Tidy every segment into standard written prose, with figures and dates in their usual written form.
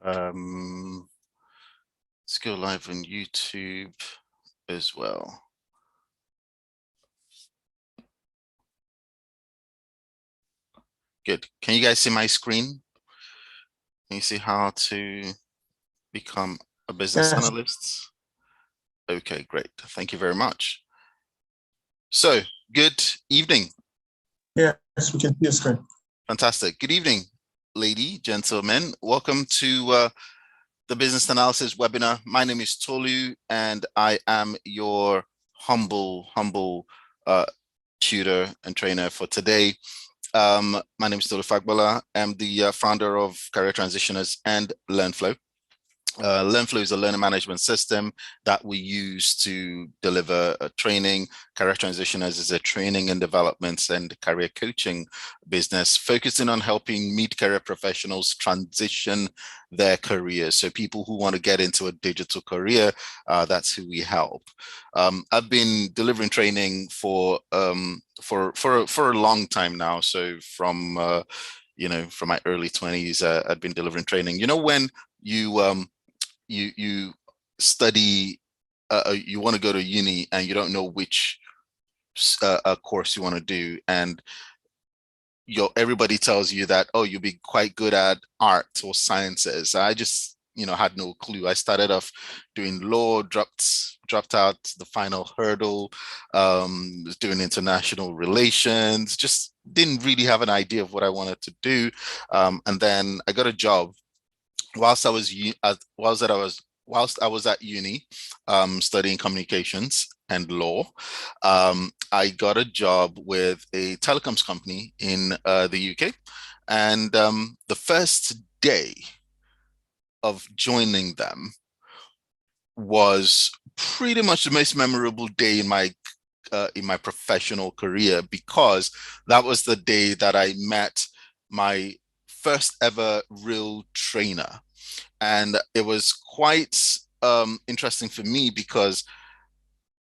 Let's go live on YouTube as well. Good. Can you guys see my screen? Can you see how to become a business analyst? Okay, great. Thank you very much. So, good evening. Yes, we can see your screen. Fantastic. Good evening, lady, gentlemen. Welcome to the Business Analysis webinar. My name is Tolu, and I am your humble tutor and trainer for today. My name is Tolu Fagbala. I'm the founder of Career Transitioners and LearnFlow. LearnFlow is a learning management system that we use to deliver training. Career Transitioners is a training and development and career coaching business focusing on helping mid-career professionals transition their careers. So people who want to get into a digital career, that's who we help. I've been delivering training for a long time now. So from from my early 20s, I've been delivering training. When you study, you want to go to uni and you don't know which course you want to do, and everybody tells you that, oh, you'll be quite good at art or sciences. I just had no clue. I started off doing law, dropped out the final hurdle, was doing international relations, just didn't really have an idea of what I wanted to do, and then I got a job whilst I was at uni, studying communications and law. I got a job with a telecoms company in the UK, and the first day of joining them was pretty much the most memorable day in my professional career, because that was the day that I met my first ever real trainer. And it was quite interesting for me because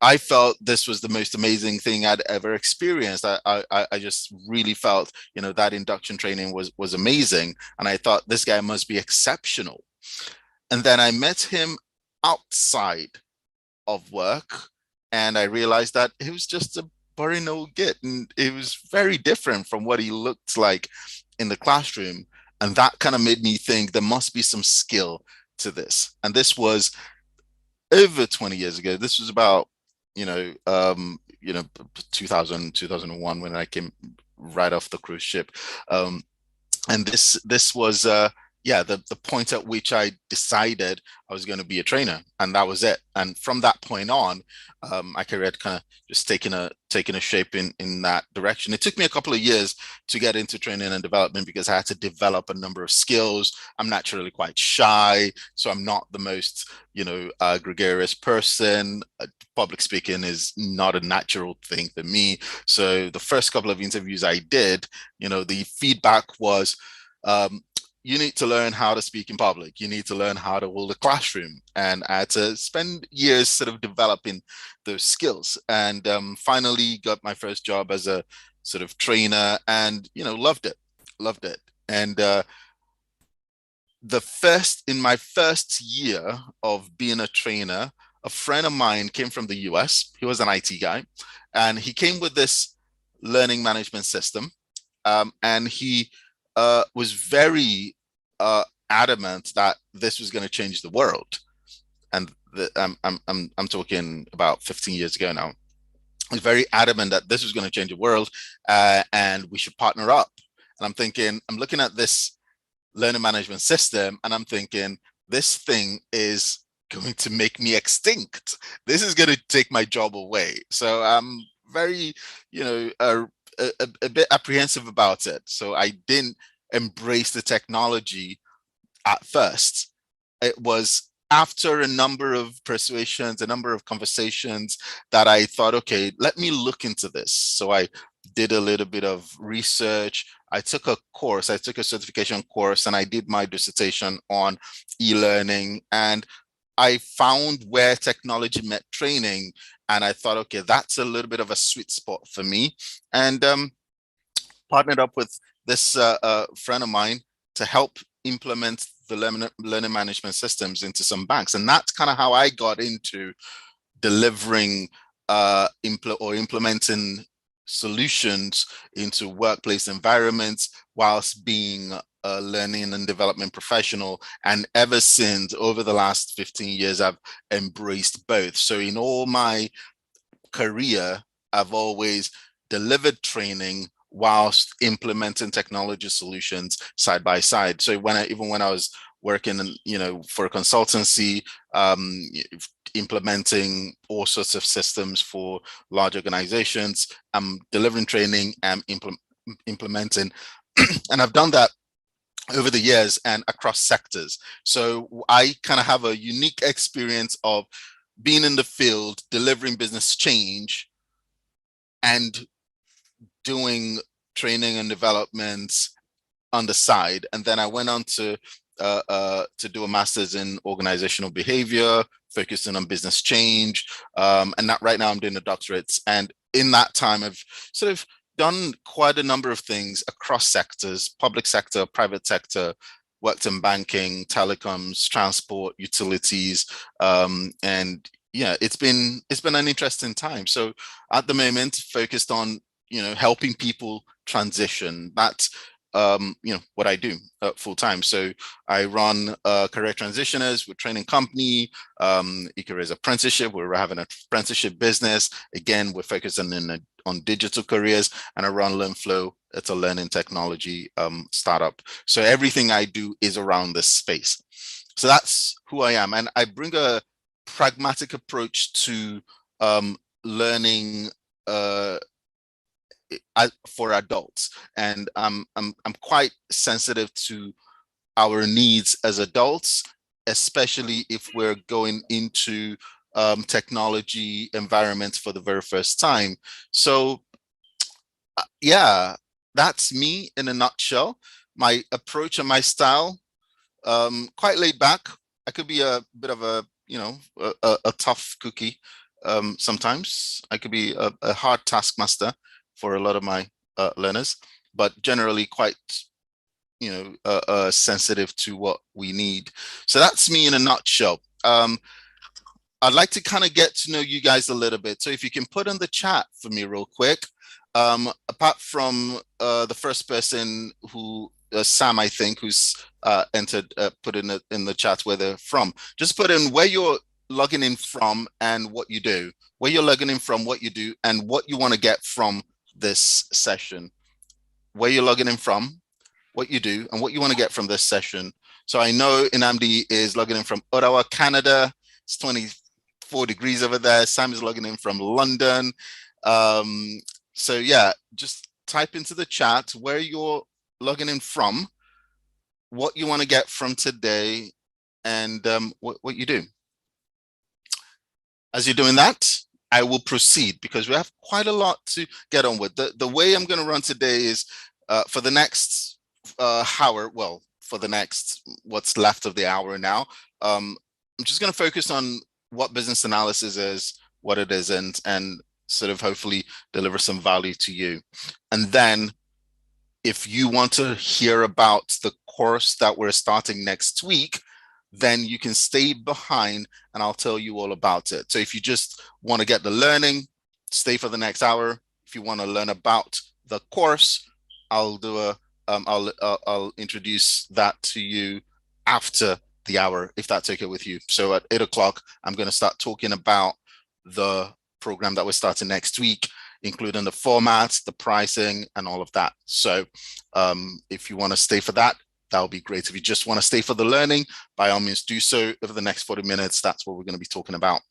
I felt this was the most amazing thing I'd ever experienced. I just really felt, that induction training was amazing. And I thought this guy must be exceptional. And then I met him outside of work, and I realized that he was just a boring old git, and it was very different from what he looked like in the classroom. And that kind of made me think there must be some skill to this. And this was over 20 years ago. This was about 2000, 2001, when I came right off the cruise ship. And this was the point at which I decided I was going to be a trainer, and that was it. And from that point on, my career had kind of just taken a shape in that direction. It took me a couple of years to get into training and development because I had to develop a number of skills. I'm naturally quite shy, so I'm not the most gregarious person. Public speaking is not a natural thing for me. So the first couple of interviews I did, the feedback was, you need to learn how to speak in public. You need to learn how to hold a classroom. And I had to spend years sort of developing those skills, and finally got my first job as a sort of trainer, and, loved it. And in my first year of being a trainer, a friend of mine came from the US. He was an IT guy, and he came with this learning management system. And he was very adamant that this was going to change the world. And I'm talking about 15 years ago now. He was very adamant that this was going to change the world, and we should partner up. And I'm looking at this learning management system, and I'm thinking, this thing is going to make me extinct. This is going to take my job away. So I'm very, a bit apprehensive about it. So I didn't embrace the technology at first. It was after a number of persuasions, a number of conversations, that I thought, okay, let me look into this. So I did a little bit of research. I took a certification course, and I did my dissertation on e-learning, and I found where technology met training, and I thought, okay, that's a little bit of a sweet spot for me, and partnered up with this friend of mine to help implement the learning management systems into some banks. And that's kind of how I got into delivering implementing solutions into workplace environments whilst being a learning and development professional. And ever since, over the last 15 years, I've embraced both. So in all my career, I've always delivered training whilst implementing technology solutions side by side. So even when I was working, for a consultancy, implementing all sorts of systems for large organizations, I'm delivering training and implementing, and I've done that over the years and across sectors. So I kind of have a unique experience of being in the field, delivering business change, and doing training and development on the side. And then I went on to do a master's in organizational behavior, focusing on business change. And right now I'm doing a doctorate. And in that time, I've sort of done quite a number of things across sectors: public sector, private sector, worked in banking, telecoms, transport, utilities, and yeah, it's been an interesting time. So at the moment, focused on helping people transition. That's what I do full time. So I run career transitioners with training company, eCareers apprenticeship. We're having an apprenticeship business. Again, we're focusing on digital careers, and I run LearnFlow. It's a learning technology startup. So everything I do is around this space. So that's who I am, and I bring a pragmatic approach to learning for adults, and I'm quite sensitive to our needs as adults, especially if we're going into technology environments for the very first time. So yeah, that's me in a nutshell. My approach and my style, quite laid back. I could be a bit of a a tough cookie. Sometimes I could be a hard taskmaster for a lot of my learners, but generally quite sensitive to what we need. So that's me in a nutshell. I'd like to kind of get to know you guys a little bit. So if you can put in the chat for me real quick, apart from the first person who Sam, I think, who's entered, put in the chat where they're from. Just put in where you're logging in from and what you do. Where you're logging in from, what you do, and what you want to get from this session. Where you're logging in from, what you do, and what you want to get from this session. So I know Inamdi is logging in from Ottawa, Canada. It's 24 degrees over there. Sam is logging in from London. So yeah, just type into the chat where you're logging in from, what you want to get from today, and what you do. As you're doing that, I will proceed because we have quite a lot to get on with. The way I'm going to run today is for the next hour, well, for the next, what's left of the hour now, I'm just going to focus on what business analysis is, what it isn't, and sort of hopefully deliver some value to you. And then if you want to hear about the course that we're starting next week, then you can stay behind and I'll tell you all about it. So if you just want to get the learning, stay for the next hour. If you want to learn about the course, I'll introduce that to you after the hour, if that's okay with you. So at 8 o'clock, I'm going to start talking about the program that we're starting next week, including the formats, the pricing, and all of that. So if you want to stay for that, that'll be great. If you just want to stay for the learning, by all means do so. Over the next 40 minutes, that's what we're going to be talking about.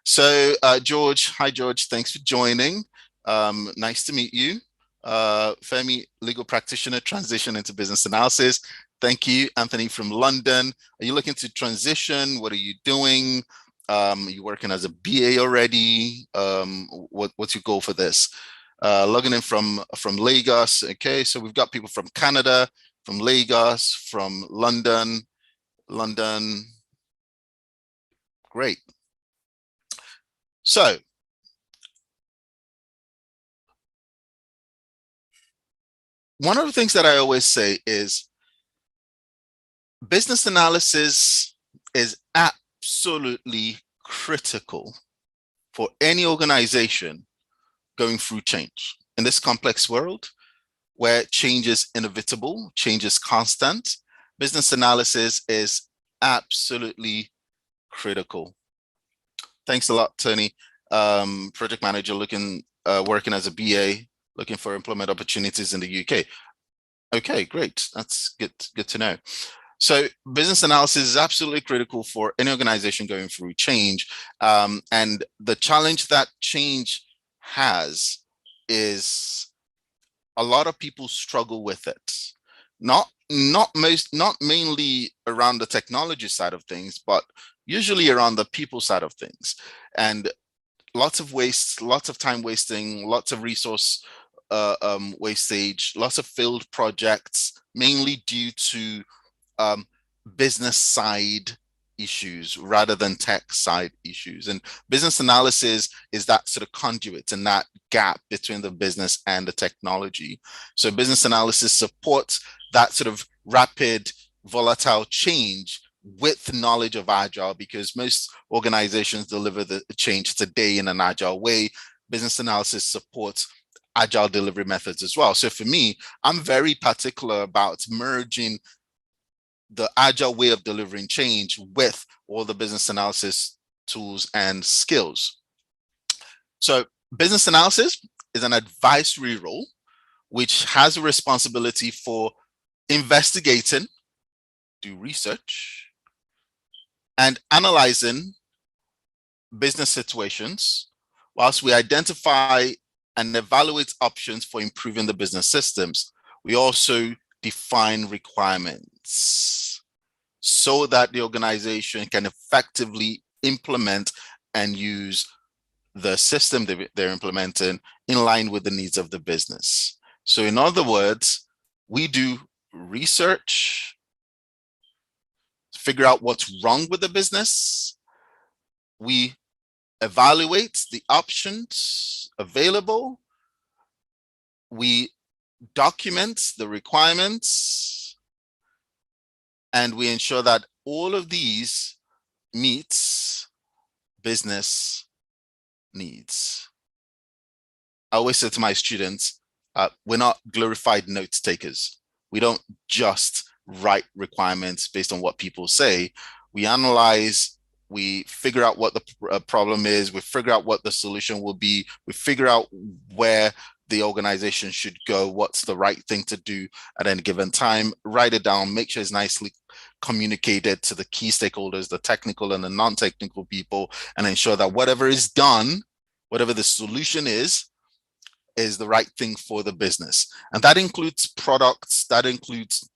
So George, hi George, thanks for joining. Nice to meet you. Femi, legal practitioner, transition into business analysis. Thank you. Anthony from London. Are you looking to transition? What are you doing? Are you working as a BA already? What's your goal for this? Logging in from Lagos. Okay, so we've got people from Canada, from Lagos, from London. Great. So one of the things that I always say is business analysis is absolutely critical for any organization going through change. In this complex world where change is inevitable, change is constant, business analysis is absolutely critical. Thanks a lot, Tony. Project manager working as a BA, looking for employment opportunities in the UK. Okay, great. That's good to know. So business analysis is absolutely critical for any organization going through change. And the challenge that change has is a lot of people struggle with it. Not mainly around the technology side of things, but usually around the people side of things. And lots of waste, lots of time wasting, lots of resource wastage, lots of failed projects, mainly due to business side issues rather than tech side issues. And business analysis is that sort of conduit and that gap between the business and the technology. So business analysis supports that sort of rapid, volatile change with knowledge of Agile, because most organizations deliver the change today in an Agile way. Business analysis supports Agile delivery methods as well. So for me, I'm very particular about merging the Agile way of delivering change with all the business analysis tools and skills. So business analysis is an advisory role which has a responsibility for investigating, do research, and analyzing business situations whilst we identify and evaluate options for improving the business systems. We also define requirements so that the organization can effectively implement and use the system they're implementing in line with the needs of the business. So in other words, we do research, figure out what's wrong with the business. We evaluate the options available. We document the requirements, and we ensure that all of these meets business needs. I always say to my students, we're not glorified note takers. We don't just write requirements based on what people say. We analyze, we figure out what the problem is, we figure out what the solution will be, we figure out where the organization should go, what's the right thing to do at any given time, write it down, make sure it's nicely communicated to the key stakeholders, the technical and the non-technical people, and ensure that whatever is done, whatever the solution is the right thing for the business. And that includes products, that includes,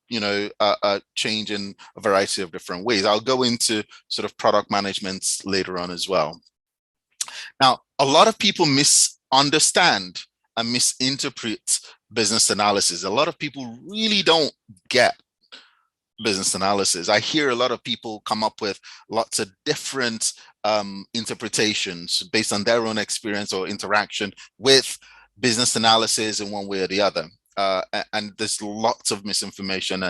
change in a variety of different ways. I'll go into sort of product management later on as well. Now, a lot of people misunderstand and misinterpret business analysis. A lot of people really don't get business analysis. I hear a lot of people come up with lots of different interpretations based on their own experience or interaction with business analysis in one way or the other. And there's lots of misinformation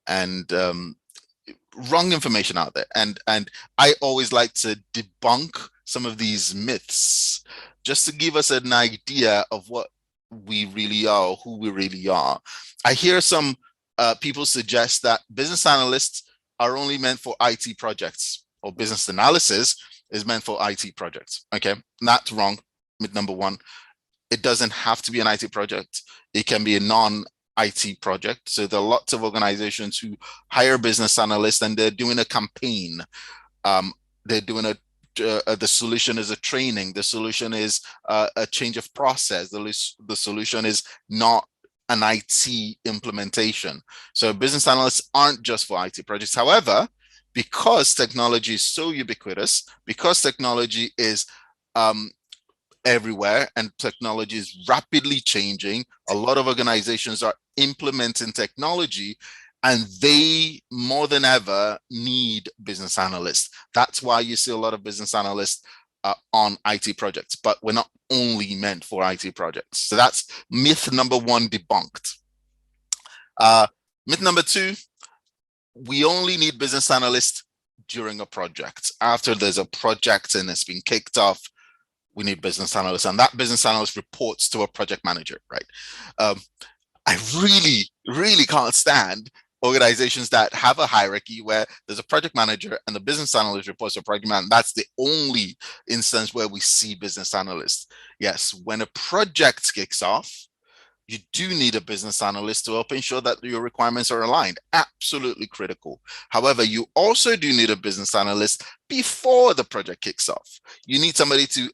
and wrong information out there. And I always like to debunk some of these myths just to give us an idea of what we really are, who we really are. I hear some people suggest that business analysts are only meant for IT projects, or business analysis is meant for IT projects. Okay, that's wrong. Myth number one. It doesn't have to be an IT project. It can be a non-IT project. So there are lots of organizations who hire business analysts and they're doing a campaign. They're doing the solution is a training. The solution is a change of process. The solution is not an IT implementation. So business analysts aren't just for IT projects. However, because technology is so ubiquitous, because technology is everywhere and technology is rapidly changing, a lot of organizations are implementing technology and they more than ever need business analysts. That's why you see a lot of business analysts on IT projects, but we're not only meant for IT projects. So that's myth number one debunked. Myth number two, we only need business analysts during a project. After there's a project and it's been kicked off, we need business analysts, and that business analyst reports to a project manager, right? I really can't stand organizations that have a hierarchy where there's a project manager and the business analyst reports to a project manager. That's the only instance where we see business analysts. Yes, when a project kicks off, you do need a business analyst to help ensure that your requirements are aligned. Absolutely critical. However, you also do need a business analyst before the project kicks off. You need somebody to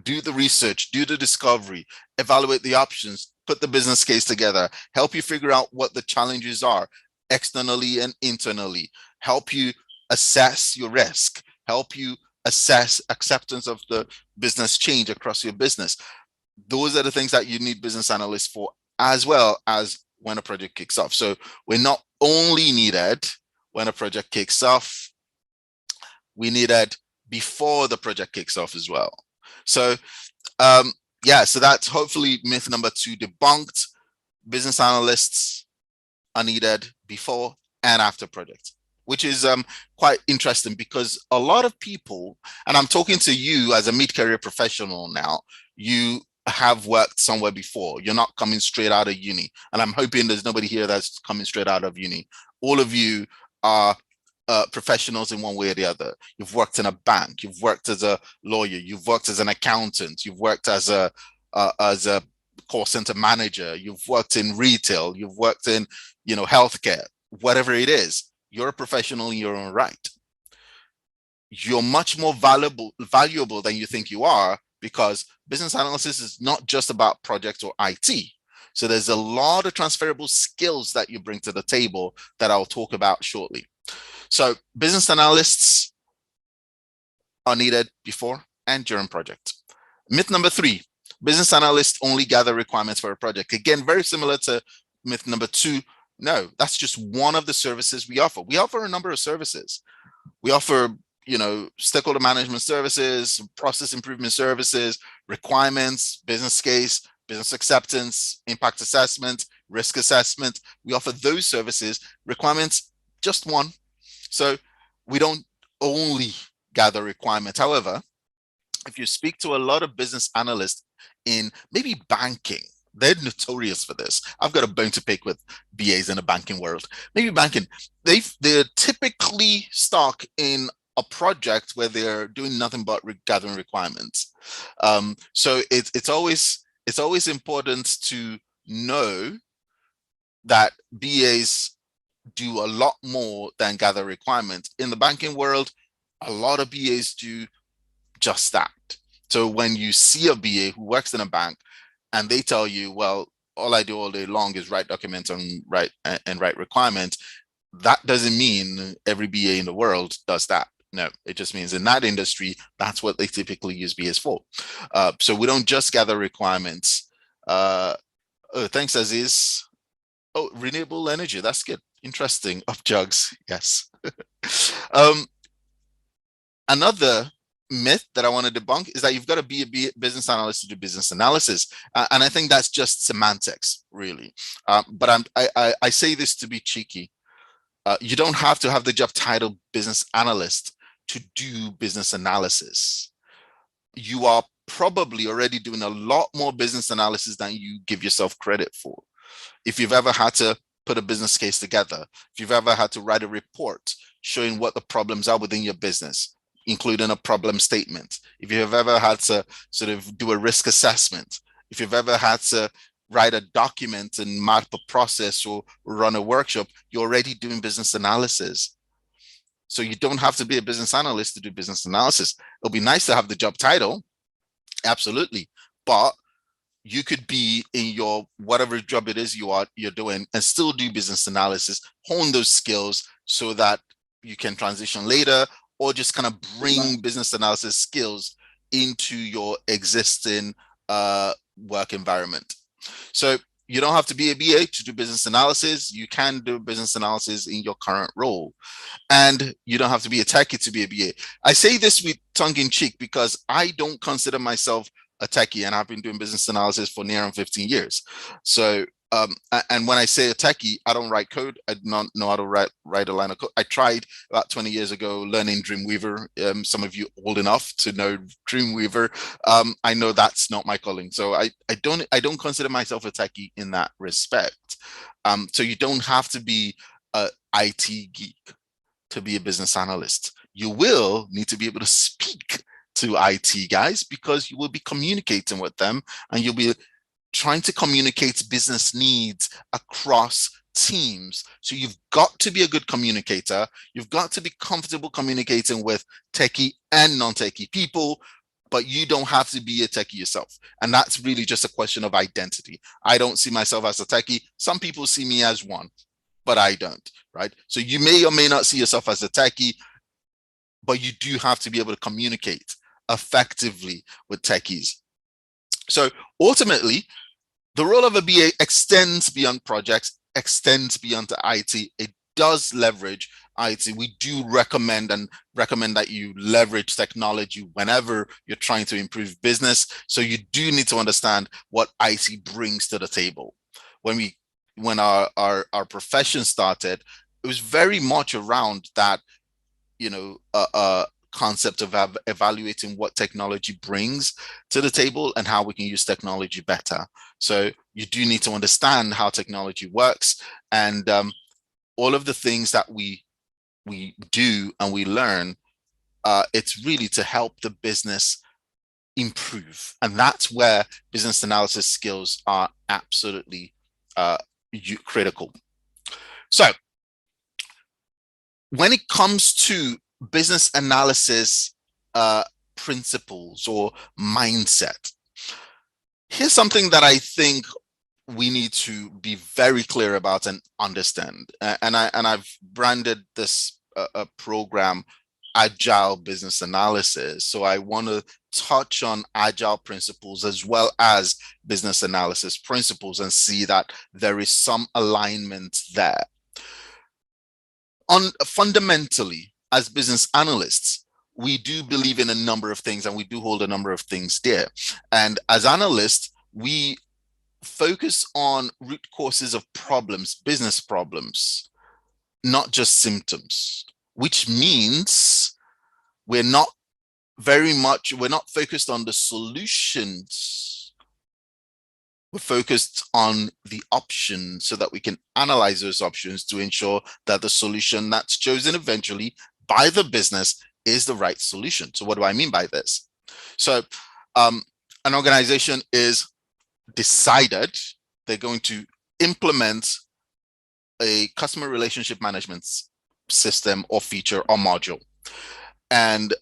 do the research, do the discovery, evaluate the options, put the business case together, help you figure out what the challenges are externally and internally, help you assess your risk, help you assess acceptance of the business change across your business. Those are the things that you need business analysts for, as well as when a project kicks off. So we're not only needed when a project kicks off, we needed before the project kicks off as well. So yeah, so that's hopefully myth number 2 debunked. Business analysts are needed before and after project, which is quite interesting, because a lot of people, and I'm talking to you as a mid-career professional now, you have worked somewhere before. You're not coming straight out of uni, and I'm hoping there's nobody here that's coming straight out of uni. All of you are professionals in one way or the other. You've worked in a bank, you've worked as a lawyer, you've worked as an accountant, you've worked as a call center manager, you've worked in retail, you've worked in, healthcare, whatever it is. You're a professional in your own right. You're much more valuable than you think you are, because business analysis is not just about project or IT. So there's a lot of transferable skills that you bring to the table that I'll talk about shortly. So business analysts are needed before and during project. Myth number 3, business analysts only gather requirements for a project. Again, very similar to myth number 2. No, that's just one of the services we offer. We offer a number of services. We offer, stakeholder management services, process improvement services, requirements, business case, business acceptance, impact assessment, risk assessment. We offer those services. Requirements, just one. So we don't only gather requirements. However, if you speak to a lot of business analysts in maybe banking, they're notorious for this. I've got a bone to pick with BAs in the banking world. Maybe banking, they're typically stuck in a project where they're doing nothing but gathering requirements. So it's always important to know that BAs do a lot more than gather requirements. In the banking world, a lot of BAs do just that. So when you see a BA who works in a bank and they tell you, well, all I do all day long is write documents and write requirements, that doesn't mean every BA in the world does that. No, it just means in that industry, that's what they typically use BAs for. So we don't just gather requirements. Thanks, Aziz. Oh, renewable energy, that's good. Interesting. Up jugs, yes. Another myth that I want to debunk is that you've got to be a business analyst to do business analysis. And I think that's just semantics, really. But I say this to be cheeky. You don't have to have the job title business analyst to do business analysis. You are probably already doing a lot more business analysis than you give yourself credit for. If you've ever had to put a business case together, if you've ever had to write a report showing what the problems are within your business, including a problem statement, if you've ever had to sort of do a risk assessment, if you've ever had to write a document and map a process or run a workshop, you're already doing business analysis. So you don't have to be a business analyst to do business analysis. It'll be nice to have the job title, absolutely, but you could be in your whatever job it is you're doing and still do business analysis, hone those skills so that you can transition later, or just kind of bring business analysis skills into your existing work environment. So you don't have to be a BA to do business analysis. You can do business analysis in your current role. And you don't have to be a techie to be a BA. I say this with tongue in cheek because I don't consider myself a techie, and I've been doing business analysis for near on 15 years. So And when I say a techie, I don't write code. I do not know how to write a line of code. I tried about 20 years ago learning Dreamweaver. Some of you old enough to know Dreamweaver. I know that's not my calling. So I don't consider myself a techie in that respect. So you don't have to be a IT geek to be a business analyst. You will need to be able to speak to IT guys because you will be communicating with them, and you'll be trying to communicate business needs across teams. So you've got to be a good communicator. You've got to be comfortable communicating with techie and non-techie people, but you don't have to be a techie yourself. And that's really just a question of identity. I don't see myself as a techie. Some people see me as one, but I don't, right? So you may or may not see yourself as a techie, but you do have to be able to communicate effectively with techies. So ultimately, the role of a BA extends beyond projects, extends beyond the IT. It does leverage IT. We do recommend that you leverage technology whenever you're trying to improve business. So you do need to understand what IT brings to the table. When our profession started, it was very much around that, concept of evaluating what technology brings to the table and how we can use technology better. So you do need to understand how technology works, and all of the things that we do and we learn. It's really to help the business improve, and that's where business analysis skills are absolutely critical. So when it comes to business analysis principles or mindset, here's something that I think we need to be very clear about and understand. And I've branded this program Agile Business Analysis. So I want to touch on Agile principles as well as business analysis principles and see that there is some alignment there. Fundamentally, as business analysts, we do believe in a number of things, and we do hold a number of things dear. And as analysts, we focus on root causes of problems, business problems, not just symptoms, which means we're not focused on the solutions. We're focused on the options so that we can analyze those options to ensure that the solution that's chosen eventually by the business is the right solution. So what do I mean by this? So an organization is decided they're going to implement a customer relationship management system or feature or module. And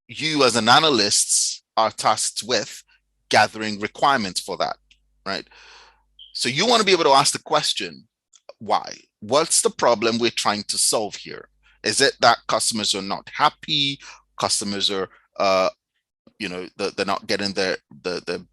you as an analyst are tasked with gathering requirements for that, right? So you want to be able to ask the question, why? What's the problem we're trying to solve here? Is it that customers are not happy? Customers are, they're not getting their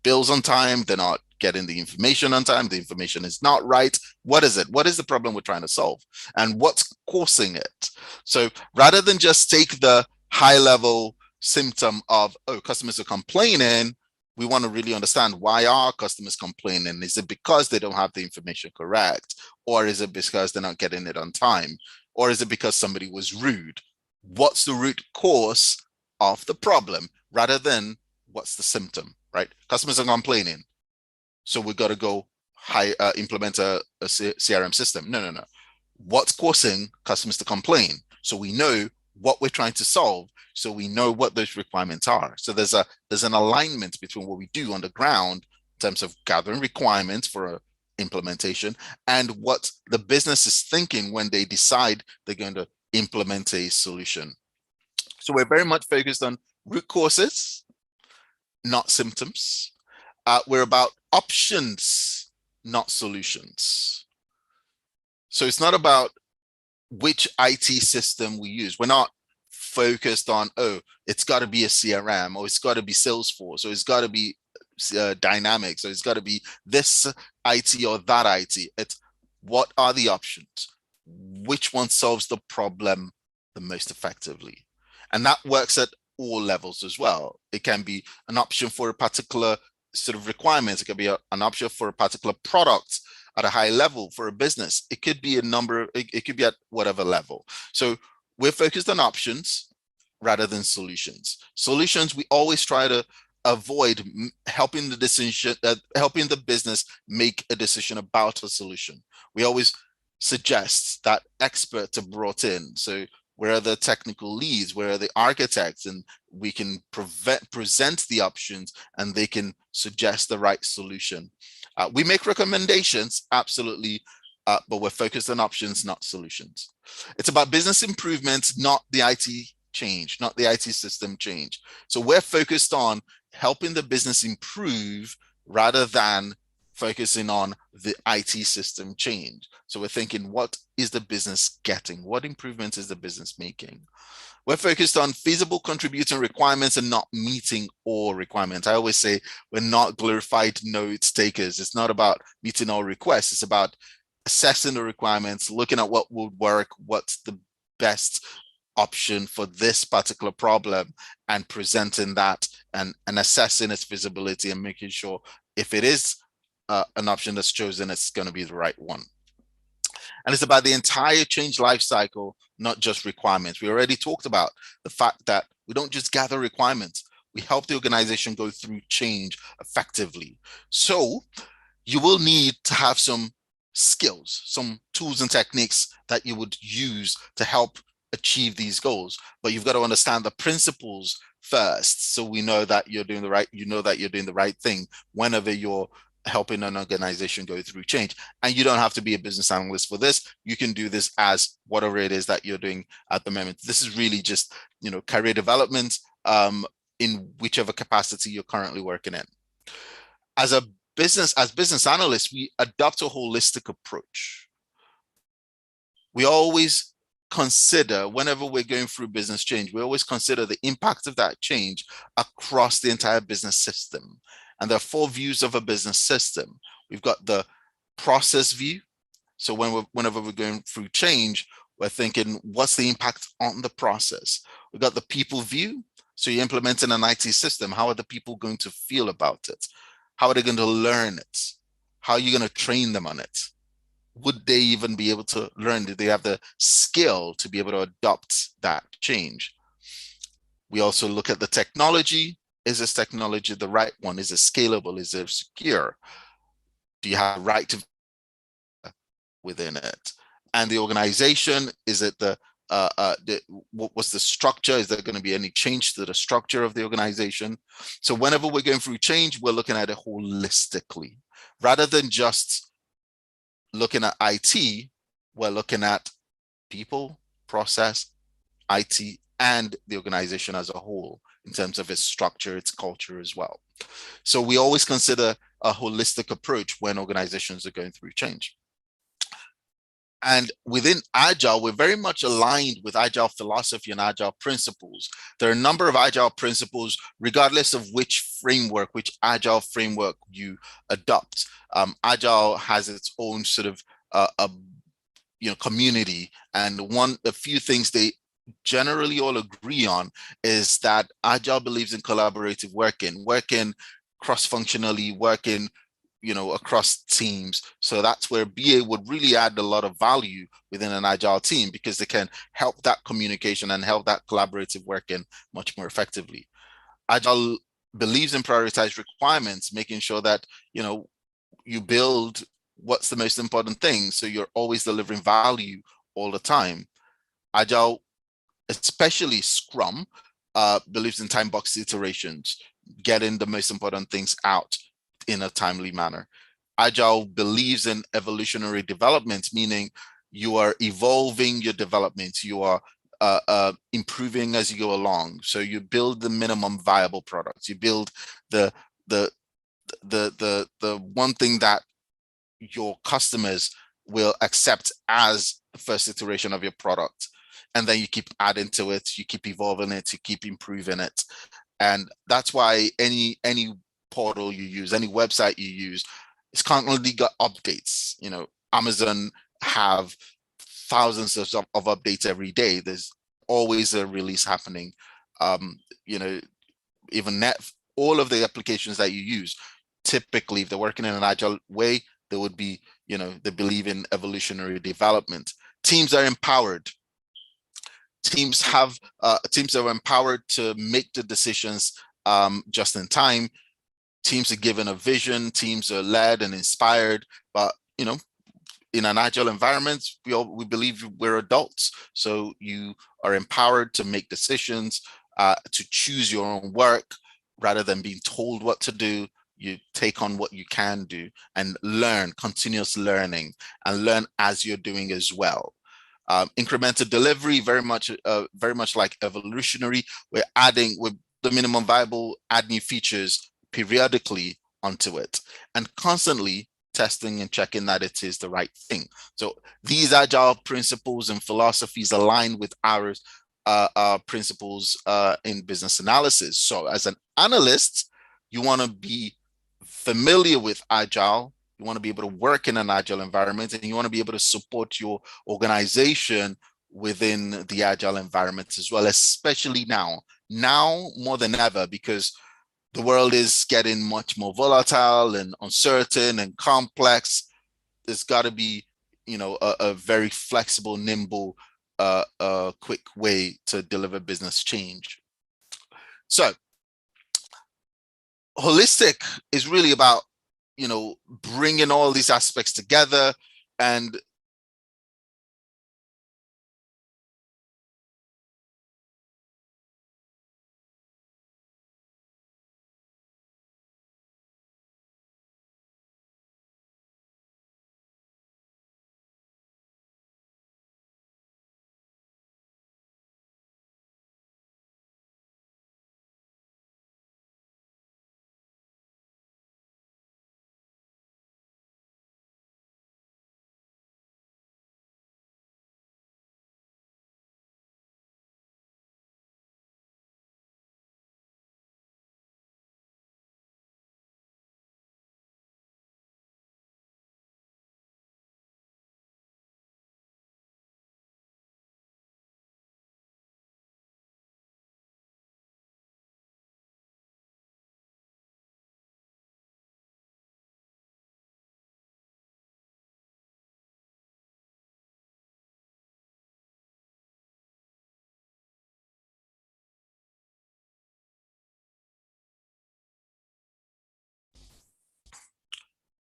bills on time. They're not getting the information on time. The information is not right. What is it? What is the problem we're trying to solve? And what's causing it? So rather than just take the high level symptom of, oh, customers are complaining, we want to really understand, why are customers complaining? Is it because they don't have the information correct? Or is it because they're not getting it on time? Or is it because somebody was rude? What's the root cause of the problem rather than what's the symptom, right? Customers are complaining, so we've got to go implement a CRM system. No. What's causing customers to complain? So we know what we're trying to solve, so we know what those requirements are. So there's an alignment between what we do on the ground in terms of gathering requirements for implementation and what the business is thinking when they decide they're going to implement a solution. So we're very much focused on root causes, not symptoms. We're about options, not solutions. So it's not about which IT system we use. We're not focused on, oh, it's got to be a CRM, or it's got to be Salesforce, or it's got to be Dynamics, or it's got to be this IT or that IT. It's what are the options? Which one solves the problem the most effectively? And that works at all levels as well. It can be an option for a particular sort of requirements. It could be an option for a particular product at a high level for a business. It could be a number, it could be at whatever level. So we're focused on options rather than solutions. Solutions, we always try to avoid helping the decision, helping the business make a decision about a solution. We always suggest that experts are brought in. So where are the technical leads, where are the architects, and we can present the options and they can suggest the right solution. We make recommendations, absolutely, but we're focused on options, not solutions. It's about business improvements, not the IT change, not the IT system change. So we're focused on helping the business improve rather than focusing on the IT system change. So we're thinking, what is the business getting? What improvements is the business making? We're focused on feasible contributing requirements and not meeting all requirements. I always say we're not glorified notes takers. It's not about meeting all requests. It's about assessing the requirements, looking at what would work, what's the best option for this particular problem, and presenting that and assessing its feasibility and making sure if it is an option that's chosen, it's going to be the right one. And it's about the entire change life cycle, not just requirements. We already talked about the fact that we don't just gather requirements, we help the organization go through change effectively. So you will need to have some skills, some tools and techniques that you would use to help achieve these goals. But you've got to understand the principles first, so we know that you're doing the right, you know that you're doing the right thing whenever you're helping an organization go through change. And you don't have to be a business analyst for this. You can do this as whatever it is that you're doing at the moment. This is really just, career development in whichever capacity you're currently working in. As business analysts, we adopt a holistic approach. We always consider, whenever we're going through business change, we always consider the impact of that change across the entire business system. And there are 4 views of a business system. We've got the process view. So whenever we're going through change, we're thinking, what's the impact on the process? We've got the people view. So you're implementing an IT system. How are the people going to feel about it? How are they going to learn it? How are you going to train them on it? Would they even be able to learn? Do they have the skill to be able to adopt that change? We also look at the technology. Is this technology the right one? Is it scalable? Is it secure? Do you have the right to within it? And the organization, is it what's the structure? Is there going to be any change to the structure of the organization? So whenever we're going through change, we're looking at it holistically. Rather than just looking at IT, we're looking at people, process, IT, and the organization as a whole in terms of its structure, its culture as well. So we always consider a holistic approach when organizations are going through change. And within Agile, we're very much aligned with Agile philosophy and Agile principles. There are a number of Agile principles, regardless of which Agile framework you adopt. Agile has its own sort of community, and a few things they generally all agree on is that Agile believes in collaborative working cross-functionally, working across teams. So that's where BA would really add a lot of value within an Agile team, because they can help that communication and help that collaborative working much more effectively. Agile believes in prioritized requirements, making sure that you build what's the most important thing, so you're always delivering value all the time. Agile, especially Scrum, believes in time-boxed iterations, getting the most important things out in a timely manner. Agile believes in evolutionary development, meaning you are evolving your development, you are improving as you go along. So you build the minimum viable products. You build the one thing that your customers will accept as the first iteration of your product. And then you keep adding to it, you keep evolving it, you keep improving it. And that's why any portal you use, any website you use, it's constantly got updates. Amazon have thousands of updates every day. There's always a release happening. Even all of the applications that you use, typically, if they're working in an agile way, they would be, they believe in evolutionary development. Teams are empowered. Teams are empowered to make the decisions just in time. Teams are given a vision. Teams are led and inspired. But in an agile environment, we believe we're adults, so you are empowered to make decisions, to choose your own work rather than being told what to do. You take on what you can do and learn, continuous learning, and learn as you're doing as well. Incremental delivery, very much like evolutionary. We're adding, with the minimum viable, add new features periodically onto it, and constantly testing and checking that it is the right thing. So these agile principles and philosophies align with our principles in business analysis. So as an analyst, you want to be familiar with agile. You want to be able to work in an agile environment, and you want to be able to support your organization within the agile environment as well, especially now more than ever, because the world is getting much more volatile and uncertain and complex. There's got to be, a very flexible, nimble, quick way to deliver business change. So holistic is really about, bringing all these aspects together. And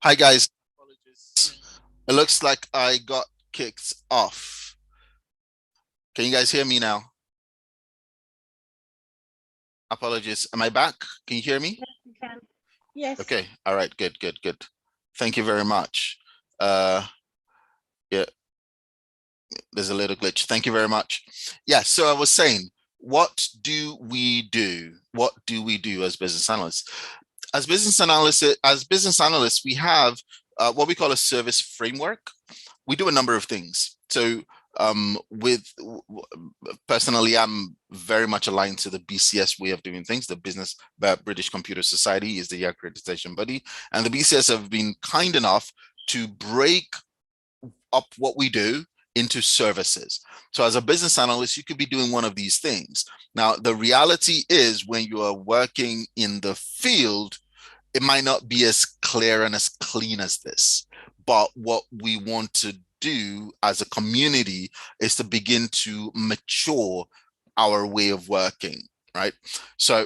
hi guys, apologies. It looks like I got kicked off. Can you guys hear me now? Apologies. Am I back? Can you hear me? Yes, we can. Yes. Okay. All right. Good. Thank you very much. Yeah, there's a little glitch. Thank you very much. Yeah. So I was saying, what do we do? What do we do as business analysts? As business analysts, we have what we call a service framework. We do a number of things. So personally, I'm very much aligned to the BCS way of doing things. The British Computer Society is the accreditation body, and the BCS have been kind enough to break up what we do into services. So as a business analyst, you could be doing one of these things. Now, the reality is, when you are working in the field, it might not be as clear and as clean as this. But what we want to do as a community is to begin to mature our way of working, right? So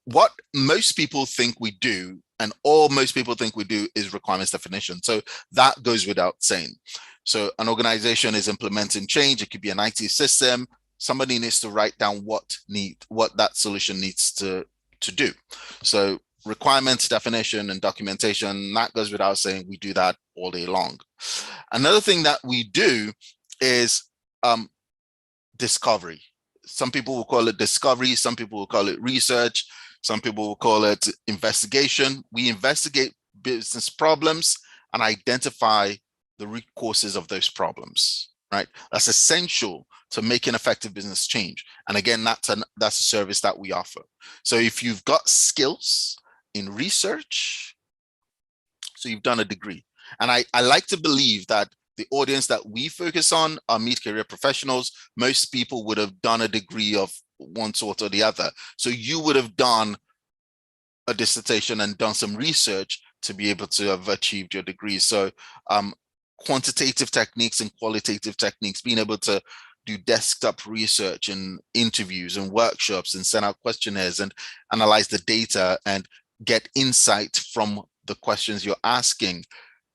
what most people think we do, and all most people think we do, is requirements definition. So that goes without saying. So an organization is implementing change. It could be an IT system. Somebody needs to write down what that solution needs to do. So requirements definition and documentation, that goes without saying. We do that all day long. Another thing that we do is discovery. Some people will call it discovery. Some people will call it research. Some people will call it investigation. We investigate business problems and identify the root causes of those problems, right? That's essential to making effective business change. And again, that's a service that we offer. So if you've got skills in research, so you've done a degree. And I like to believe that the audience that we focus on are mid-career professionals. Most people would have done a degree of one sort or the other. So you would have done a dissertation and done some research to be able to have achieved your degree. So quantitative techniques and qualitative techniques, being able to do desktop research and interviews and workshops and send out questionnaires and analyze the data and get insight from the questions you're asking,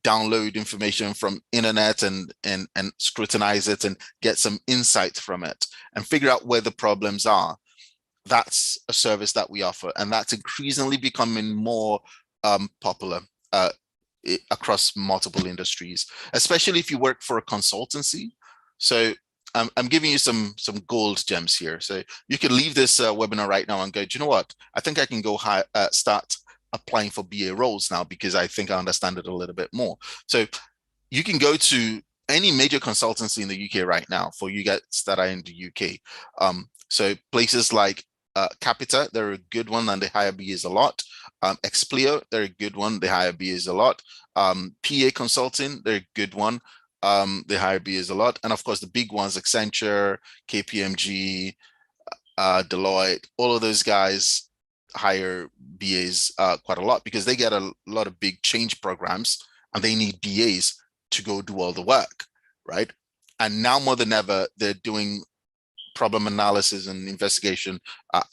download information from internet and scrutinize it and get some insight from it and figure out where the problems are. That's a service that we offer, and that's increasingly becoming more popular across multiple industries, especially if you work for a consultancy. So I'm giving you some gold gems here. So you can leave this webinar right now and go, do you know what? I think I can go start applying for BA roles now because I think I understand it a little bit more. So you can go to any major consultancy in the UK right now for you guys that are in the UK. So places like Capita, they're a good one and they hire BAs a lot. Explio, they're a good one, they hire BAs a lot. PA Consulting, they're a good one, they hire BAs a lot. And of course, the big ones, Accenture, KPMG, Deloitte, all of those guys hire BAs quite a lot because they get a lot of big change programs and they need BAs to go do all the work, right? And now more than ever, they're doing problem analysis and investigation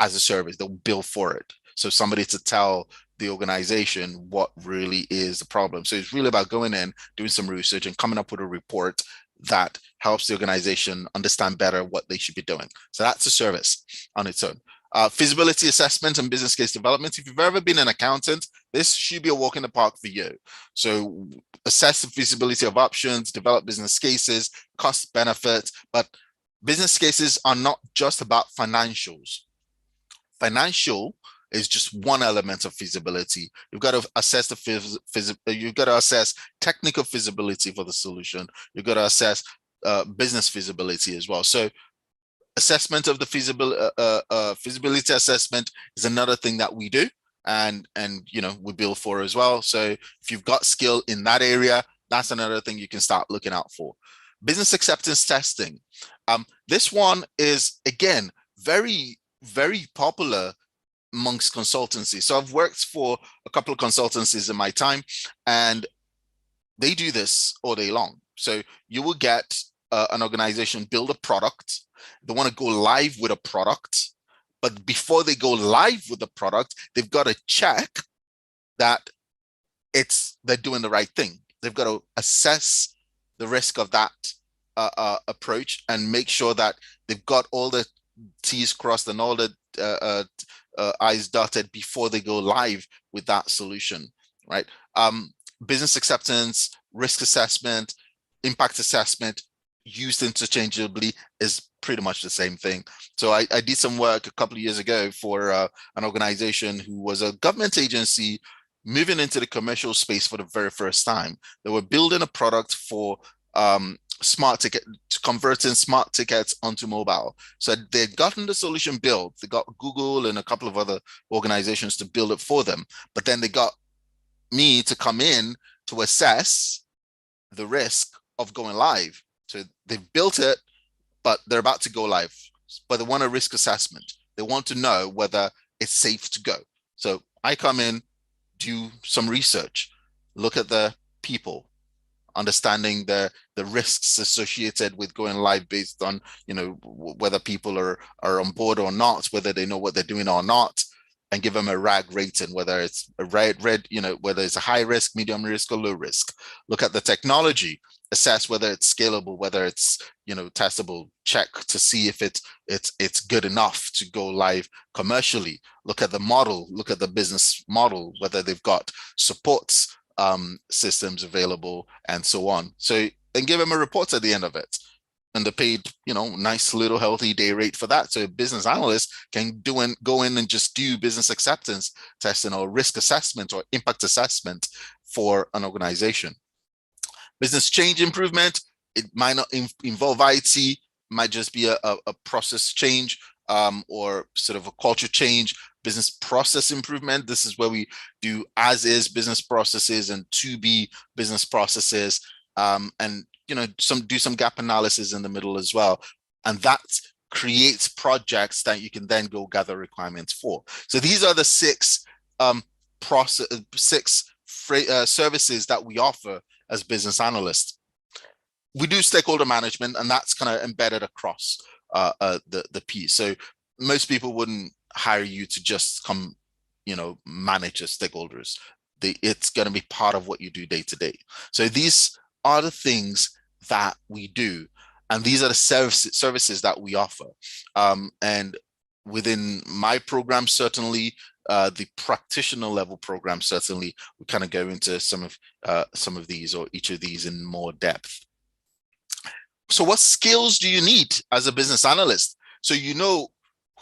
as a service. They'll bill for it. So somebody to tell the organization what really is the problem. So it's really about going in, doing some research and coming up with a report that helps the organization understand better what they should be doing. So that's a service on its own. Feasibility assessment and business case development. If you've ever been an accountant, this should be a walk in the park for you. So assess the feasibility of options, develop business cases, cost benefits, but business cases are not just about financials. Financial is just one element of feasibility. You've got to assess you've got to assess technical feasibility for the solution. You've got to assess business feasibility as well. So assessment of the feasibility assessment is another thing that we do and we bill for as well. So if you've got skill in that area, that's another thing you can start looking out for. Business acceptance testing. This one is, again, very, very popular amongst consultancies. So I've worked for a couple of consultancies in my time, and they do this all day long. So you will get an organization build a product. They want to go live with a product, but before they go live with the product, they've got to check that they're doing the right thing. They've got to assess the risk of that approach and make sure that they've got all the T's crossed and all the I's dotted before they go live with that solution, right? Business acceptance, risk assessment, impact assessment, used interchangeably, is pretty much the same thing. So I did some work a couple of years ago for an organization who was a government agency moving into the commercial space for the very first time. They were building a product for smart ticket, converting smart tickets onto mobile. So they'd gotten the solution built. They got Google and a couple of other organizations to build it for them. But then they got me to come in to assess the risk of going live. So they've built it, but they're about to go live. But they want a risk assessment. They want to know whether it's safe to go. So I come in, do some research, look at the people, understanding the risks associated with going live based on whether people are on board or not, whether they know what they're doing or not, and give them a RAG rating, whether it's a red, whether it's a high risk, medium risk, or low risk. Look at the technology, assess whether it's scalable, whether it's testable, check to see if it's good enough to go live commercially. Look at the model, look at the business model, whether they've got supports systems available and so on. So, and give them a report at the end of it. And they paid, nice little healthy day rate for that. So a business analyst can go in and just do business acceptance testing or risk assessment or impact assessment for an organization. Business change improvement, it might not involve IT, might just be a process change or sort of a culture change. Business process improvement, this is where we do as is business processes and to be business processes, and do some gap analysis in the middle as well. And that creates projects that you can then go gather requirements for. So these are the 6 process, services that we offer as business analysts. We do stakeholder management, and that's kind of embedded across the piece. So most people wouldn't hire you to just come, manage the stakeholders. It's going to be part of what you do day to day. So these are the things that we do, and these are the services that we offer. And within my program, certainly, the practitioner level program, certainly, we kind of go into some of these, or each of these, in more depth. So what skills do you need as a business analyst? So you know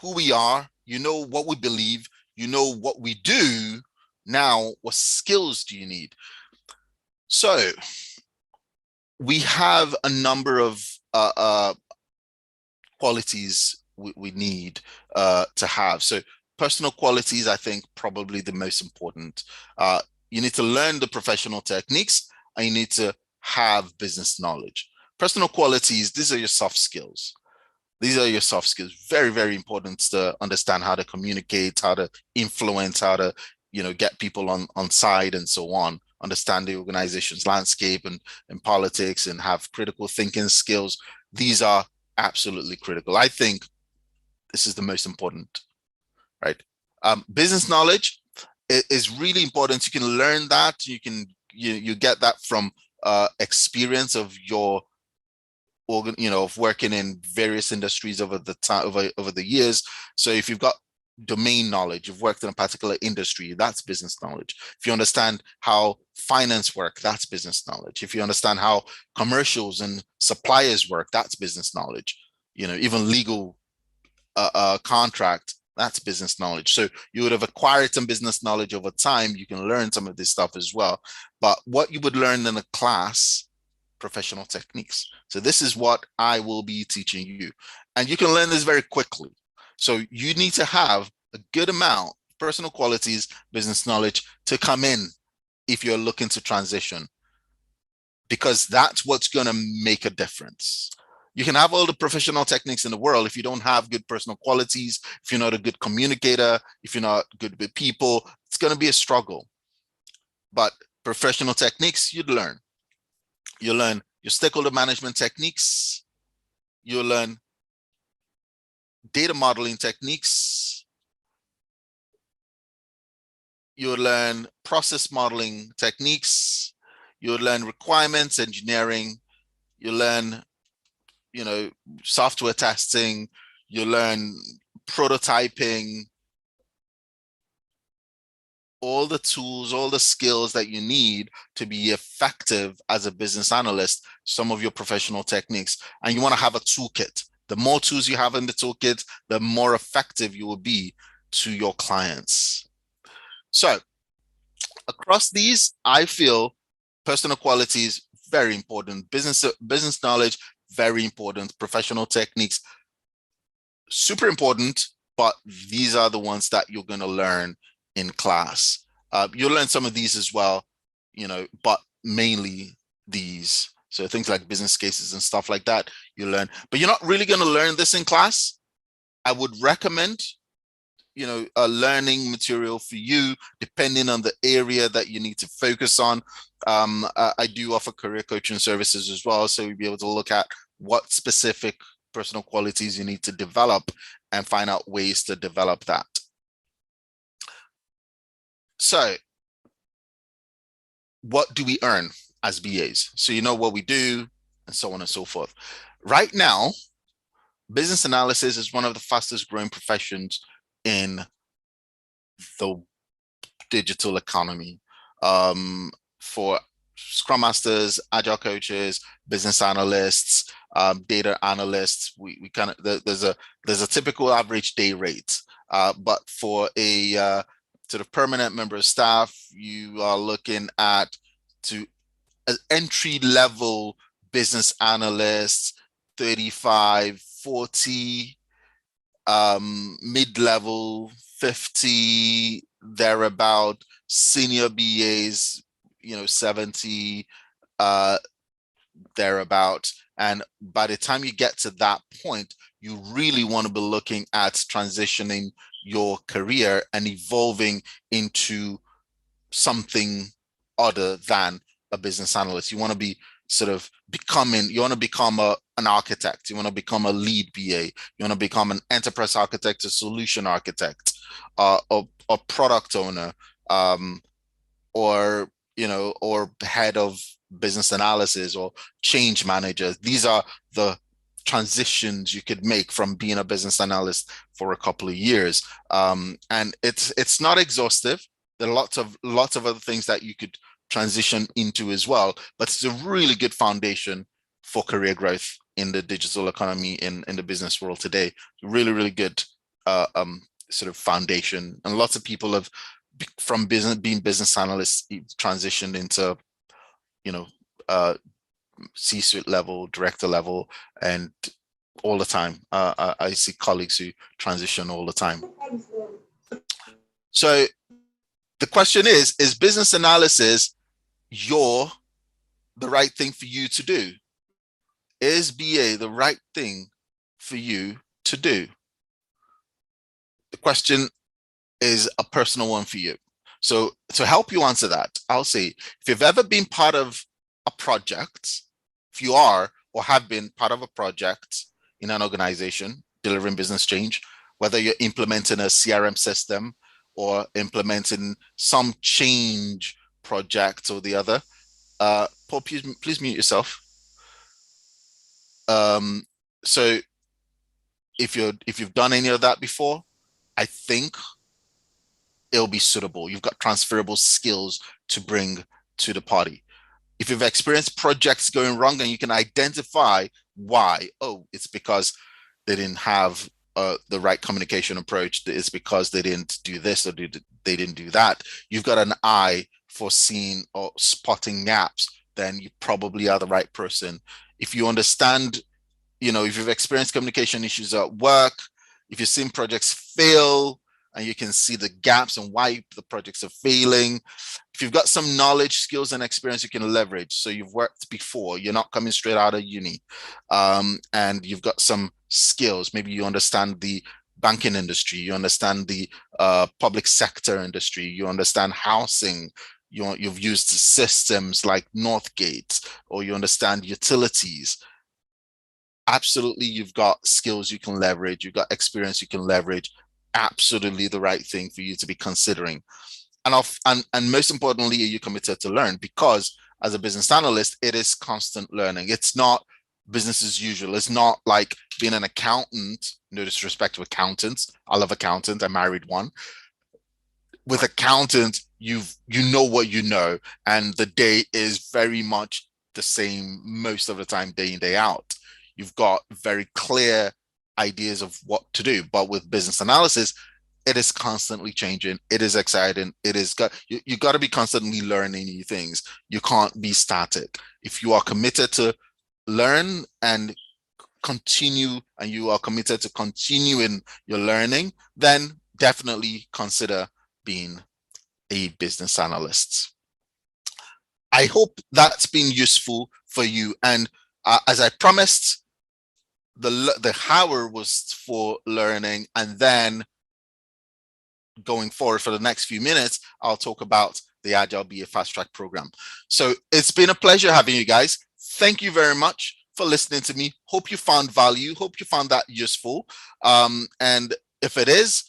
who we are, you know what we believe, you know what we do. Now, what skills do you need? So we have a number of qualities we need to have. So personal qualities, I think, probably the most important. You need to learn the professional techniques, and you need to have business knowledge. Personal qualities, these are your soft skills. These are your soft skills. Very, very important to understand how to communicate, how to influence, how to, get people on side and so on. Understand the organization's landscape and politics, and have critical thinking skills. These are absolutely critical. I think this is the most important, right? Business knowledge is really important. You can learn that. You get that from experience of your of working in various industries over the time, over the years. So if you've got domain knowledge, you've worked in a particular industry, that's business knowledge. If you understand how finance work, that's business knowledge. If you understand how commercials and suppliers work, that's business knowledge. Even legal contract, that's business knowledge. So you would have acquired some business knowledge over time. You can learn some of this stuff as well. But what you would learn in a class, professional techniques. So this is what I will be teaching you. And you can learn this very quickly. So you need to have a good amount of personal qualities, business knowledge to come in if you're looking to transition, because that's what's going to make a difference. You can have all the professional techniques in the world. If you don't have good personal qualities, if you're not a good communicator, if you're not good with people, it's going to be a struggle. But professional techniques, you'd learn. You learn your stakeholder management techniques. You learn data modeling techniques. You learn process modeling techniques. You learn requirements engineering. You learn, software testing. You learn prototyping. All the tools, all the skills that you need to be effective as a business analyst, some of your professional techniques, and you want to have a toolkit. The more tools you have in the toolkit, the more effective you will be to your clients. So across these, I feel personal qualities, very important. Business knowledge, very important. Professional techniques, super important, but these are the ones that you're going to learn in class. You'll learn some of these as well, but mainly these. So things like business cases and stuff like that, you learn, but you're not really going to learn this in class. I would recommend, a learning material for you, depending on the area that you need to focus on. I do offer career coaching services as well. So you'll be able to look at what specific personal qualities you need to develop and find out ways to develop that. So what do we earn as BAs? So you know what we do and so on and so forth. Right now, business analysis is one of the fastest growing professions in the digital economy. For Scrum Masters, Agile coaches, business analysts, data analysts, we kind of, there's a typical average day rate. But for a to the permanent member of staff, you are looking at an entry level business analysts, 35, 40, mid-level, 50, thereabout, senior BAs, 70, thereabout. And by the time you get to that point, you really want to be looking at transitioning your career and evolving into something other than a business analyst. You want to be sort of you want to become an architect. You want to become a lead BA. You want to become an enterprise architect, a solution architect, a product owner, or or head of business analysis or change manager. These are the transitions you could make from being a business analyst for a couple of years, and it's not exhaustive. There are lots of other things that you could transition into as well, but it's a really good foundation for career growth in the digital economy, in the business world today. Really good sort of foundation, and lots of people have, from being business analysts, transitioned into C-suite level, director level, and all the time. I see colleagues who transition all the time. So the question is business analysis the right thing for you to do? Is BA the right thing for you to do? The question is a personal one for you. So to help you answer that, I'll say, if you've ever been part of a project, if you are or have been part of a project in an organization delivering business change, whether you're implementing a CRM system or implementing some change project or the other, Paul, please mute yourself. So if you've done any of that before, I think it'll be suitable. You've got transferable skills to bring to the party. If you've experienced projects going wrong and you can identify why, it's because they didn't have the right communication approach, it's because they didn't do this or they didn't do that, you've got an eye for seeing or spotting gaps, then you probably are the right person. If you understand, if you've experienced communication issues at work, if you've seen projects fail and you can see the gaps and why the projects are failing, if you've got some knowledge, skills, and experience you can leverage, so you've worked before, you're not coming straight out of uni, and you've got some skills, maybe you understand the banking industry, you understand the public sector industry, you understand housing, you've used systems like Northgate, or you understand utilities. Absolutely, you've got skills you can leverage, you've got experience you can leverage. Absolutely the right thing for you to be considering. And most importantly, are you committed to learn? Because as a business analyst, it is constant learning. It's not business as usual. It's not like being an accountant. No disrespect to accountants. I love accountants. I married one. With accountant, you know what you know, and the day is very much the same most of the time, day in, day out. You've got very clear ideas of what to do. But with business analysis, it is constantly changing. It is exciting. You got to be constantly learning new things. You can't be static. If you are committed to learn and continue, and you are committed to continuing your learning, then definitely consider being a business analyst. I hope that's been useful for you. And as I promised, the hour was for learning, and then going forward for the next few minutes, I'll talk about the Agile BA Fast Track program. So it's been a pleasure having you guys. Thank you very much for listening to me. Hope you found value. Hope you found that useful. And if it is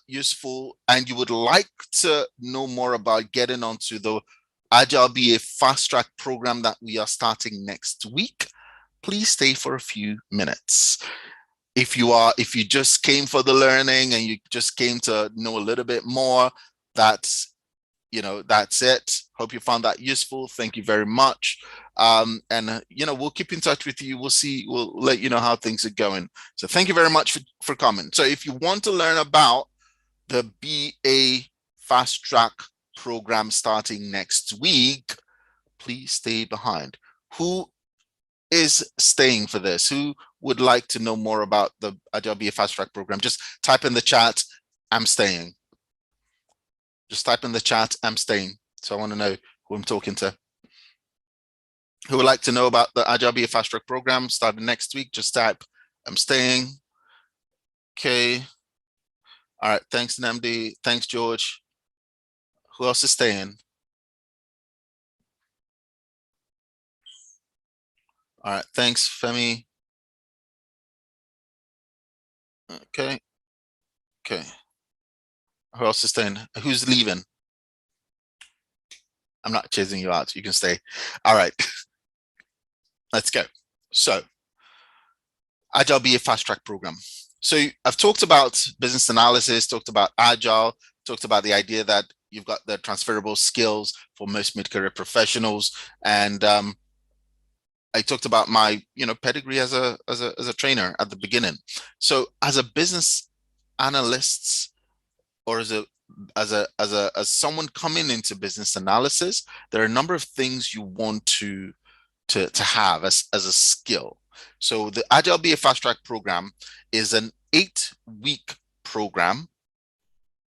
useful and you would like to know more about getting onto the Agile BA Fast Track program that we are starting next week, please stay for a few minutes. If you just came for the learning and you just came to know a little bit more, that's it. Hope you found that useful. Thank you very much. And we'll keep in touch with you. We'll let you know how things are going. So thank you very much for coming. So if you want to learn about the BA Fast Track program starting next week, please stay behind. Who is staying for this? Who would like to know more about the Agile BA Fast Track program? Just type in the chat, I'm staying. Just type in the chat, I'm staying. So I want to know who I'm talking to. Who would like to know about the Agile BA Fast Track program starting next week? Just type, I'm staying. Okay. All right. Thanks, Namdi. Thanks, George. Who else is staying? All right. Thanks, Femi. Okay. Okay. Who else is staying? Who's leaving? I'm not chasing you out. You can stay. All right. Let's go. So, Agile be a fast track program. So, I've talked about business analysis, talked about Agile, talked about the idea that you've got the transferable skills for most mid-career professionals, and I talked about my pedigree as a trainer at the beginning. So, as a business analyst, or as someone coming into business analysis, there are a number of things you want to have as a skill. So the Agile Be a Fast Track program is an 8-week program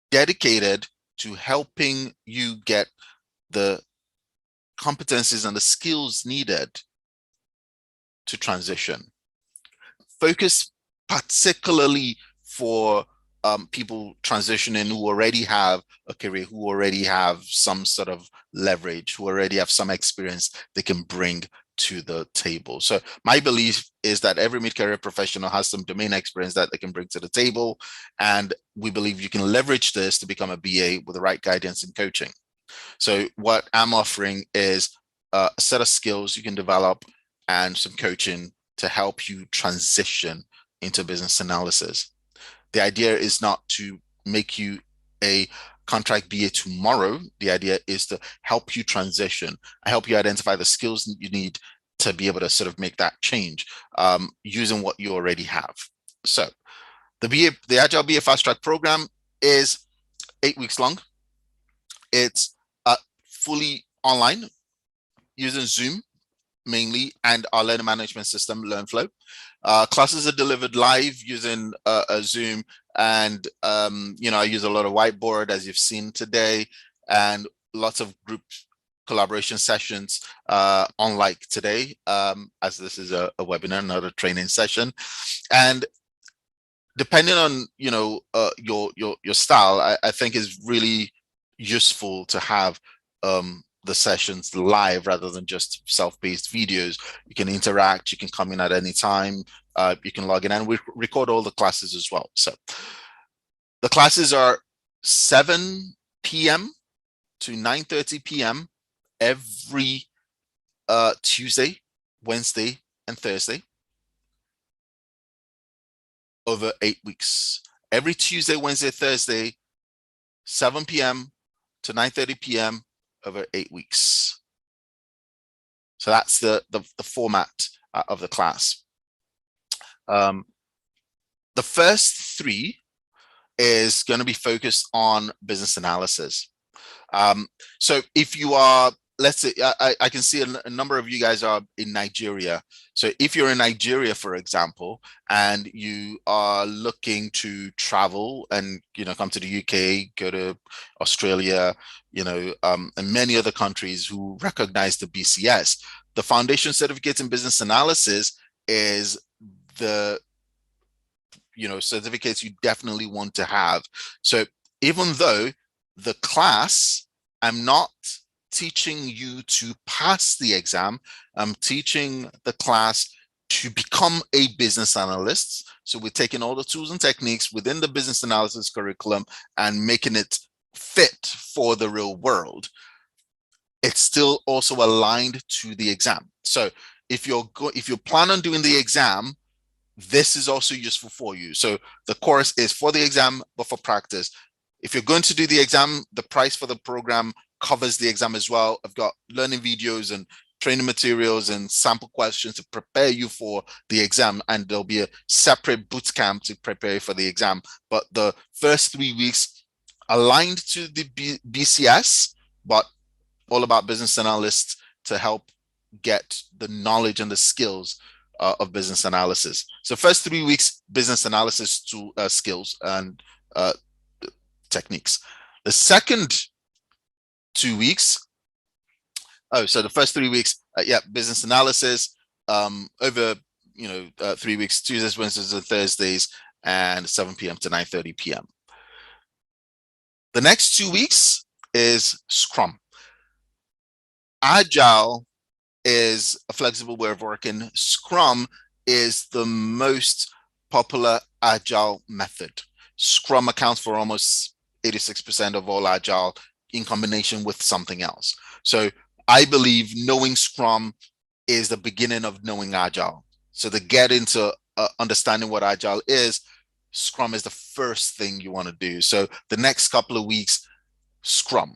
dedicated to helping you get the competencies and the skills needed to transition. Focus particularly for people transitioning who already have a career, who already have some sort of leverage, who already have some experience they can bring to the table. So my belief is that every mid-career professional has some domain experience that they can bring to the table. And we believe you can leverage this to become a BA with the right guidance and coaching. So what I'm offering is a set of skills you can develop and some coaching to help you transition into business analysis. The idea is not to make you a contract BA tomorrow. The idea is to help you transition. I help you identify the skills you need to be able to sort of make that change using what you already have. So the Agile BA Fast Track program is 8 weeks long. It's fully online using Zoom mainly, and our learning management system, LearnFlow. Classes are delivered live using a Zoom, and I use a lot of whiteboard, as you've seen today, and lots of group collaboration sessions, unlike today, as this is a webinar, not a training session. And depending on your style, I think is really useful to have the sessions live rather than just self-paced videos. You can interact, you can come in at any time, you can log in, and we record all the classes as well. So the classes are 7 p.m. to 9:30 p.m. every Tuesday, Wednesday, and Thursday over 8 weeks. Every Tuesday, Wednesday, Thursday, 7 p.m. to 9:30 p.m. over 8 weeks. So that's the format of the class. The first 3 is going to be focused on business analysis. So if you are, let's say, I can see a number of you guys are in Nigeria. So if you're in Nigeria, for example, and you are looking to travel and, come to the UK, go to Australia, and many other countries who recognize the BCS, the Foundation Certificate in Business Analysis is the certificates you definitely want to have. So even though the class, I'm not teaching you to pass the exam, I'm teaching the class to become a business analyst. So we're taking all the tools and techniques within the business analysis curriculum and making it fit for the real world. It's still also aligned to the exam. So if you plan on doing the exam, this is also useful for you. So the course is for the exam, but for practice. If you're going to do the exam, the price for the program covers the exam as well. I've got learning videos and training materials and sample questions to prepare you for the exam. And there'll be a separate boot camp to prepare you for the exam. But the first 3 weeks aligned to the BCS, but all about business analysts to help get the knowledge and the skills of business analysis. So first 3 weeks, business analysis to skills and techniques. The second 2 weeks, so the first 3 weeks, business analysis over 3 weeks, Tuesdays, Wednesdays, and Thursdays, and 7 p.m. to 9:30 p.m. The next 2 weeks is Scrum. Agile is a flexible way of working. Scrum is the most popular Agile method. Scrum accounts for almost 86% of all Agile in combination with something else. So I believe knowing Scrum is the beginning of knowing Agile. So to get into understanding what Agile is, Scrum is the first thing you want to do. So the next couple of weeks, Scrum.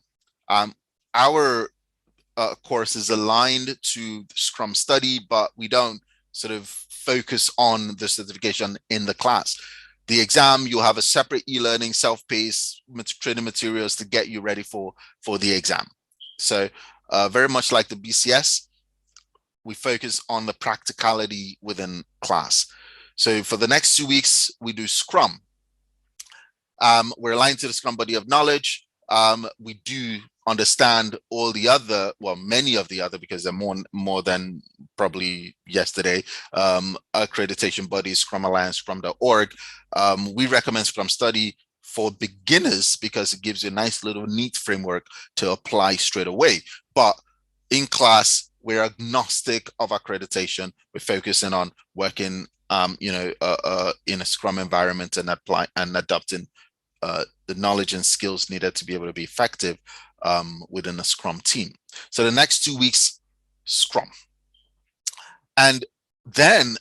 Our course is aligned to Scrum study, but we don't sort of focus on the certification in the class. The exam, you'll have a separate e-learning, self-paced training materials to get you ready for the exam. So very much like the BCS, we focus on the practicality within class. So for the next 2 weeks, we do Scrum. We're aligned to the Scrum body of knowledge. We do understand all the other, well, many of the other, because they're more than probably yesterday, accreditation bodies, Scrum Alliance, Scrum.org. We recommend Scrum Study for beginners because it gives you a nice little neat framework to apply straight away. But in class, we're agnostic of accreditation. We're focusing on working, in a Scrum environment and adopting the knowledge and skills needed to be able to be effective within a Scrum team. So the next 2 weeks, Scrum. And then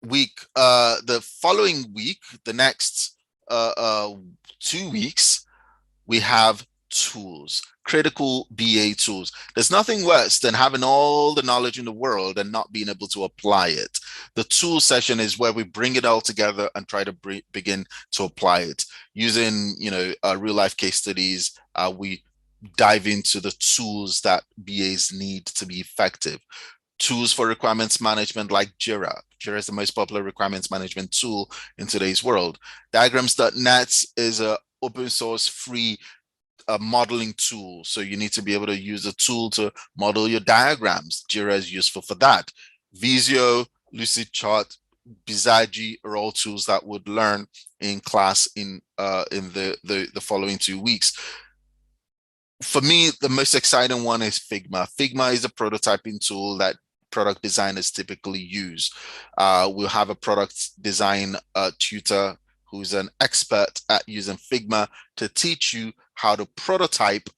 the following week, the next 2 weeks, we have tools, critical BA tools. There's nothing worse than having all the knowledge in the world and not being able to apply it. The tool session is where we bring it all together and try to begin to apply it. Using, real life case studies, we dive into the tools that BAs need to be effective. Tools for requirements management like Jira. Jira is the most popular requirements management tool in today's world. Diagrams.net is an open source free modeling tool. So you need to be able to use a tool to model your diagrams. Jira is useful for that. Visio, Lucidchart, Bizaji are all tools that would learn in class in the following 2 weeks. For me, the most exciting one is Figma. Figma is a prototyping tool that product designers typically use. We'll have a product design tutor who's an expert at using Figma to teach you how to prototype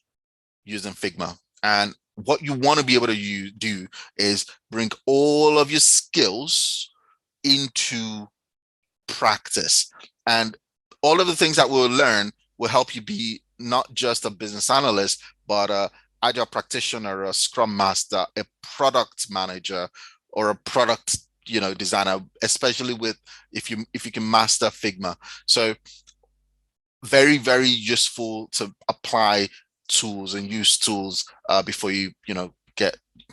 using Figma. And what you want to be able to do is bring all of your skills into practice. And all of the things that we'll learn will help you be not just a business analyst, but a agile practitioner, a scrum master, a product manager, or a product designer, especially with if you can master Figma. So very, very useful to apply tools and use tools before you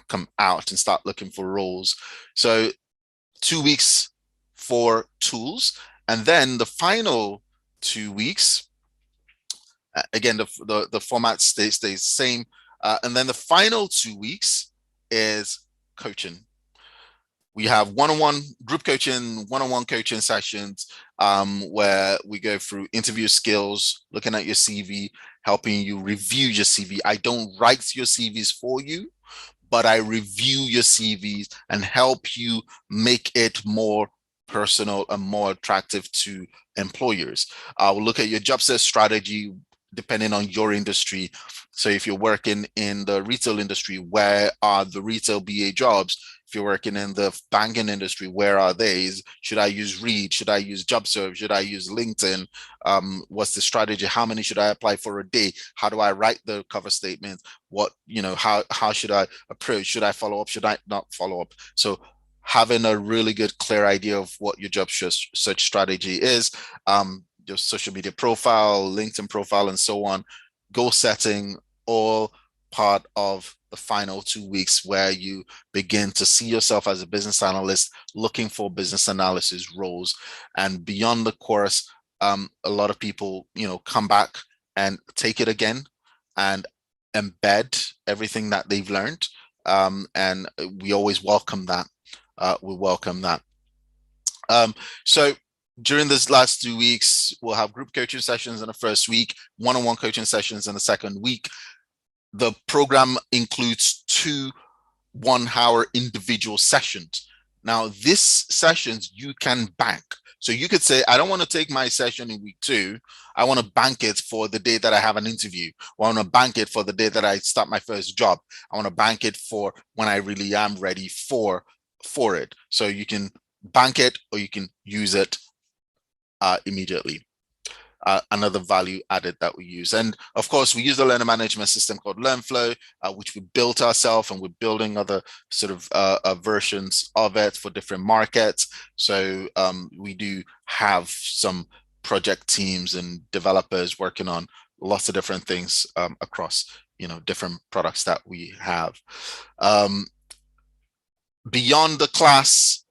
come out and start looking for roles. So 2 weeks for tools, and then the final 2 weeks, again, the format stays the same, and then the final 2 weeks is coaching. We have one-on-one group coaching, one-on-one coaching sessions where we go through interview skills, looking at your CV, helping you review your CV. I don't write your CVs for you, but I review your CVs and help you make it more personal and more attractive to employers. We'll look at your job search strategy depending on your industry. So if you're working in the retail industry, where are the retail BA jobs? If you're working in the banking industry, where are they? Should I use Reed? Should I use JobServe? Should I use LinkedIn? What's the strategy? How many should I apply for a day? How do I write the cover statement? How should I approach? Should I follow up? Should I not follow up? So having a really good, clear idea of what your job search strategy is, your social media profile, LinkedIn profile, and so on, goal setting, all part of the final 2 weeks where you begin to see yourself as a business analyst looking for business analysis roles. And beyond the course, a lot of people, come back and take it again and embed everything that they've learned. And we always welcome that. We welcome that. So during this last 2 weeks, we'll have group coaching sessions in the first week, one-on-one coaching sessions in the second week. The program includes 2 1-hour individual sessions. Now, these sessions you can bank. So you could say, I don't want to take my session in week 2. I want to bank it for the day that I have an interview. Or I want to bank it for the day that I start my first job. I want to bank it for when I really am ready for it. So you can bank it or you can use it immediately. Another value added that we use. And of course, we use a learner management system called LearnFlow, which we built ourselves, and we're building other sort of versions of it for different markets. So we do have some project teams and developers working on lots of different things across, different products that we have. Beyond the class,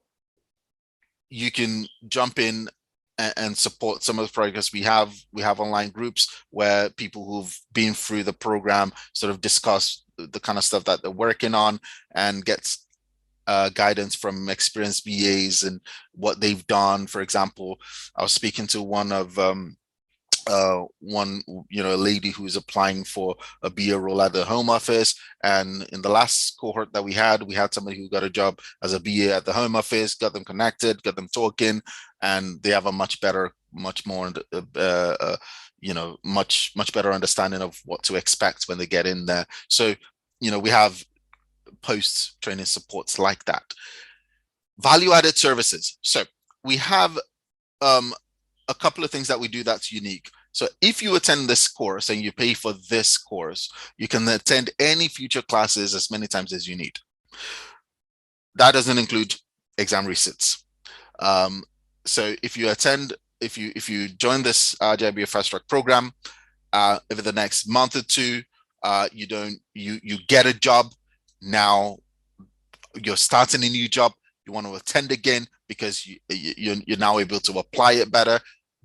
you can jump in and support some of the projects we have. We have online groups where people who've been through the program sort of discuss the kind of stuff that they're working on and get guidance from experienced VAs and what they've done. For example, I was speaking to one a lady who's applying for a BA role at the Home Office, and in the last cohort that we had somebody who got a job as a BA at the Home Office, got them connected, got them talking, and they have a much better understanding of what to expect when they get in there. So we have post training supports like that. Value added services. So we have a couple of things that we do that's unique. So if you attend this course and you pay for this course, you can attend any future classes as many times as you need. That doesn't include exam receipts. So if you join this Agile Fast Track program, over the next month or 2, you get a job. Now you're starting a new job. You want to attend again because you're now able to apply it better.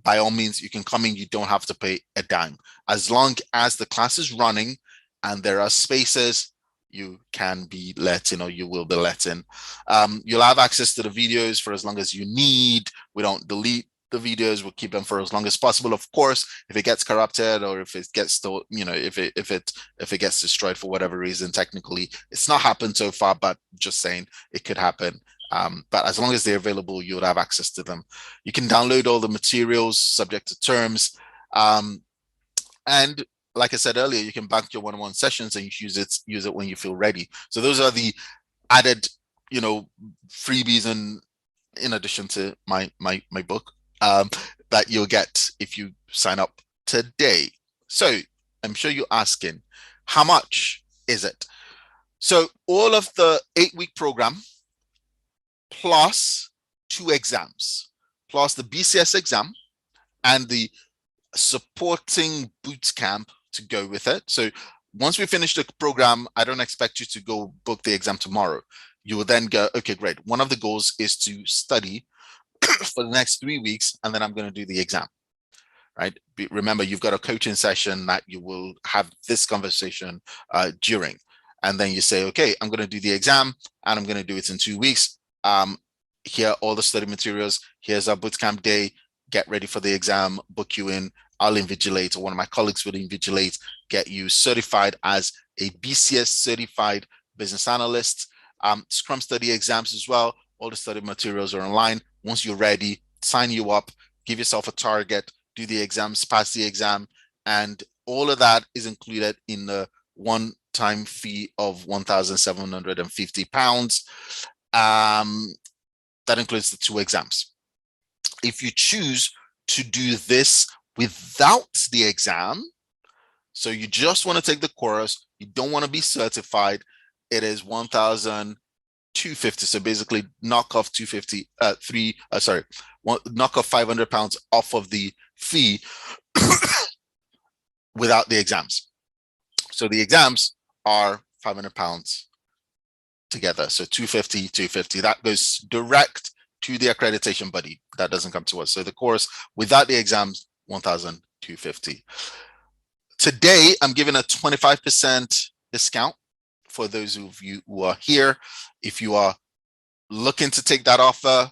By all means, you can come in. You don't have to pay a dime. As long as the class is running and there are spaces, you can be let in, or you will be let in. You'll have access to the videos for as long as you need. We don't delete the videos. We'll keep them for as long as possible. Of course, if it gets corrupted or if it gets still, if it gets destroyed for whatever reason, technically, it's not happened so far, but just saying it could happen. But as long as they're available, you would have access to them. You can download all the materials subject to terms. And like I said earlier, you can bank your one-on-one sessions and use it when you feel ready. So those are the added, freebies, and in addition to my book, that you'll get if you sign up today. So I'm sure you're asking, how much is it? So all of the 8-week program, plus 2 exams, plus the BCS exam and the supporting boot camp to go with it. So once we finish the program, I don't expect you to go book the exam tomorrow. You will then go, okay, great. One of the goals is to study for the next 3 weeks, and then I'm going to do the exam. Right? Remember, you've got a coaching session that you will have this conversation during. And then you say, okay, I'm going to do the exam and I'm going to do it in 2 weeks. Here are all the study materials. Here's our bootcamp day. Get ready for the exam, book you in. I'll invigilate, or one of my colleagues will invigilate, get you certified as a BCS certified business analyst. Scrum study exams as well. All the study materials are online. Once you're ready, sign you up, give yourself a target, do the exams, pass the exam, and all of that is included in the one-time fee of £1,750. That includes the 2 exams. If you choose to do this without the exam, so you just want to take the course, you don't want to be certified, it is £1,250. So basically knock off knock off £500 off of the fee without the exams. So the exams are £500 together. So 250, that goes direct to the accreditation body. That doesn't come to us. So the course without the exams, 1,250. Today, I'm giving a 25% discount for those of you who are here. If you are looking to take that offer,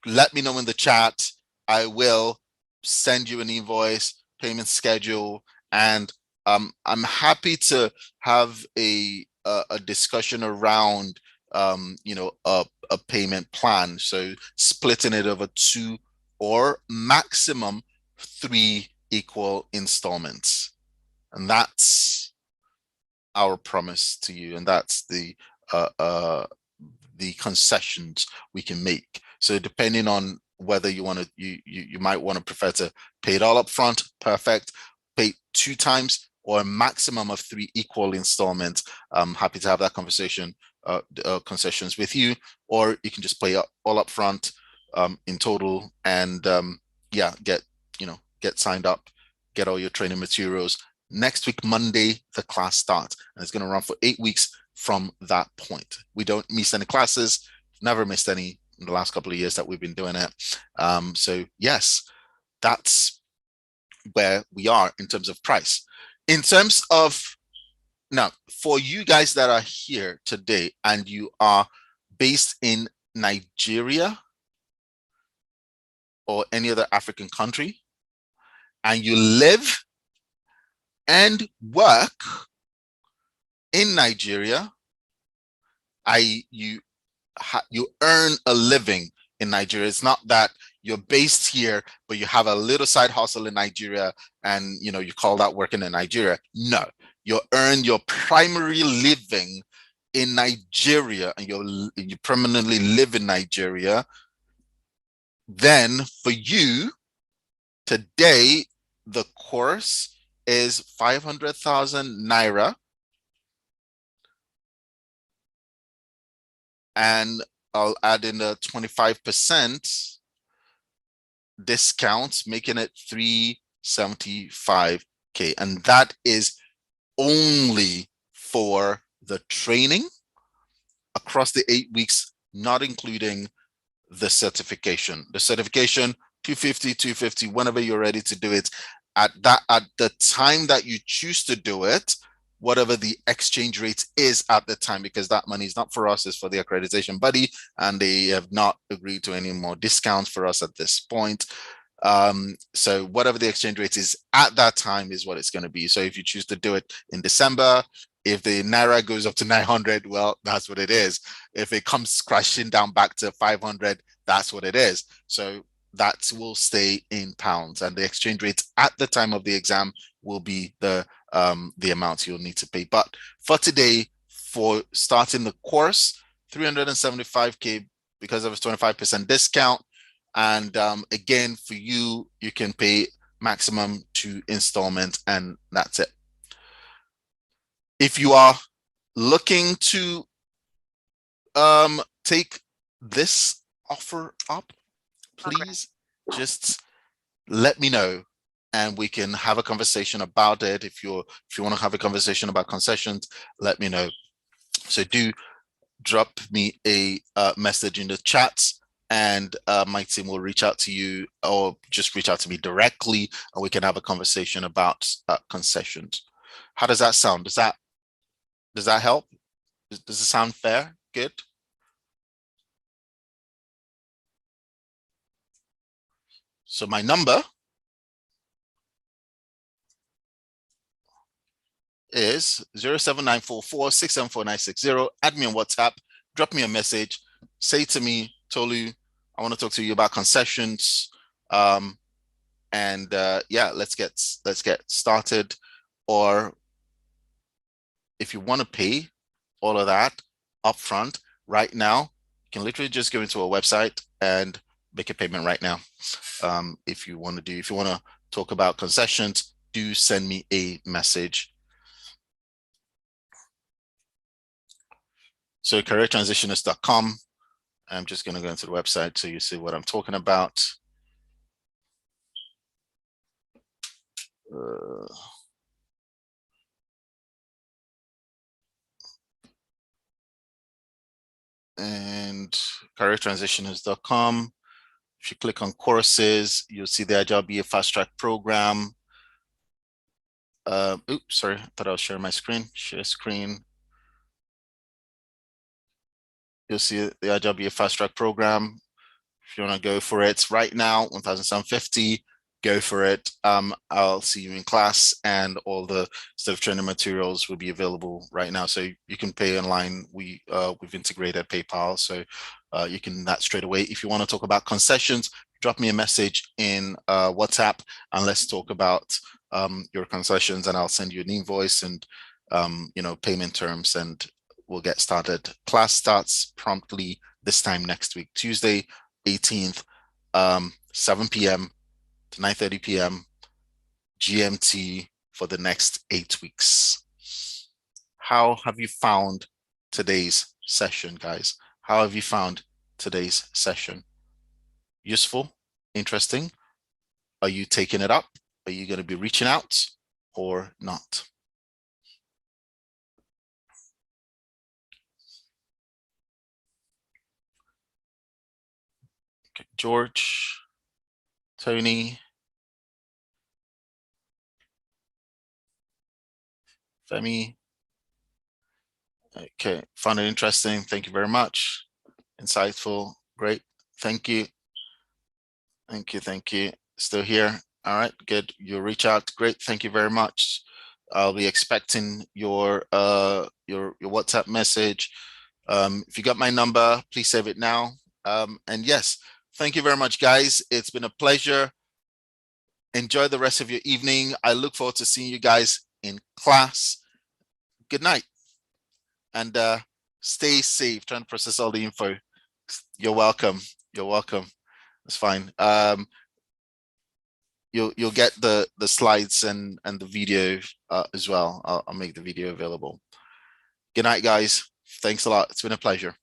let me know in the chat. I will send you an invoice, payment schedule, and I'm happy to have a discussion around a payment plan. So splitting it over 2 or maximum 3 equal installments, and that's our promise to you, and that's the concessions we can make. So depending on whether you want to, you might want to prefer to pay it all up front, perfect, pay 2 times or a maximum of 3 equal installments. I'm happy to have that conversation, concessions with you, or you can just pay all up front in total, and yeah, get signed up, get all your training materials. Next week, Monday, the class starts, and it's going to run for 8 weeks from that point. We don't miss any classes, never missed any in the last couple of years that we've been doing it. So yes, that's where we are in terms of price. In terms of, now, for you guys that are here today and you are based in Nigeria or any other African country, and you live and work in Nigeria, you earn a living in Nigeria. It's not that you're based here, but you have a little side hustle in Nigeria and you call that working in Nigeria. No, you earn your primary living in Nigeria and you permanently live in Nigeria. Then for you today, the course is 500,000 Naira. And I'll add in a 25% discount, making it 375K. And that is only for the training across the 8 weeks, not including the certification. The certification, 250, whenever you're ready to do it. At the time that you choose to do it, whatever the exchange rate is at the time, because that money is not for us, it's for the accreditation body, and they have not agreed to any more discounts for us at this point. So whatever the exchange rate is at that time is what it's going to be. So if you choose to do it in December, if the Naira goes up to 900, well, that's what it is. If it comes crashing down back to 500, that's what it is. So that will stay in pounds, and the exchange rate at the time of the exam will be the amount you'll need to pay. But for today, for starting the course, 375K because of a 25% discount. And again, for you, you can pay maximum 2 installments, and that's it. If you are looking to take this offer up, please just let me know and we can have a conversation about it. If you want to have a conversation about concessions, let me know. So do drop me a message in the chats, and my team will reach out to you, or just reach out to me directly, and we can have a conversation about concessions. How does that sound? Does that help? Does it sound fair? Good. So my number is 07944674960. Add me on WhatsApp, drop me a message, say to me, Tolu, I want to talk to you about concessions. And yeah, let's get started. Or if you want to pay all of that upfront right now, you can literally just go into a website and make a payment right now. If you want to talk about concessions, do send me a message. So careertransitionist.com. I'm just going to go into the website so you see what I'm talking about. And careertransitionist.com. If you click on courses, you'll see the Agile BA Fast Track program. Oops, sorry, I thought I was sharing my screen. Share screen. You'll see the Agile BA Fast Track program. If you want to go for it right now, 1,750, go for it. I'll see you in class, and all the stuff training materials will be available right now. So you can pay online. We've integrated PayPal, so you can do that straight away. If you want to talk about concessions, drop me a message in WhatsApp, and let's talk about your concessions, and I'll send you an invoice and payment terms, and we'll get started. Class starts promptly this time next week, Tuesday, 18th, 7 p.m. to 9:30 p.m. GMT for the next 8 weeks. How have you found today's session, guys? How have you found today's session? Useful? Interesting? Are you taking it up? Are you going to be reaching out or not? Okay, George, Tony, Femi. Okay, found it interesting. Thank you very much. Insightful. Great. Thank you. Thank you. Thank you. Still here. All right, good. You'll reach out. Great. Thank you very much. I'll be expecting your WhatsApp message. If you got my number, please save it now. And yes, thank you very much, guys. It's been a pleasure. Enjoy the rest of your evening. I look forward to seeing you guys in class. Good night. And stay safe. Trying to process all the info. You're welcome. You're welcome. It's fine. You'll get the slides and the video as well. I'll make the video available. Good night, guys. Thanks a lot. It's been a pleasure.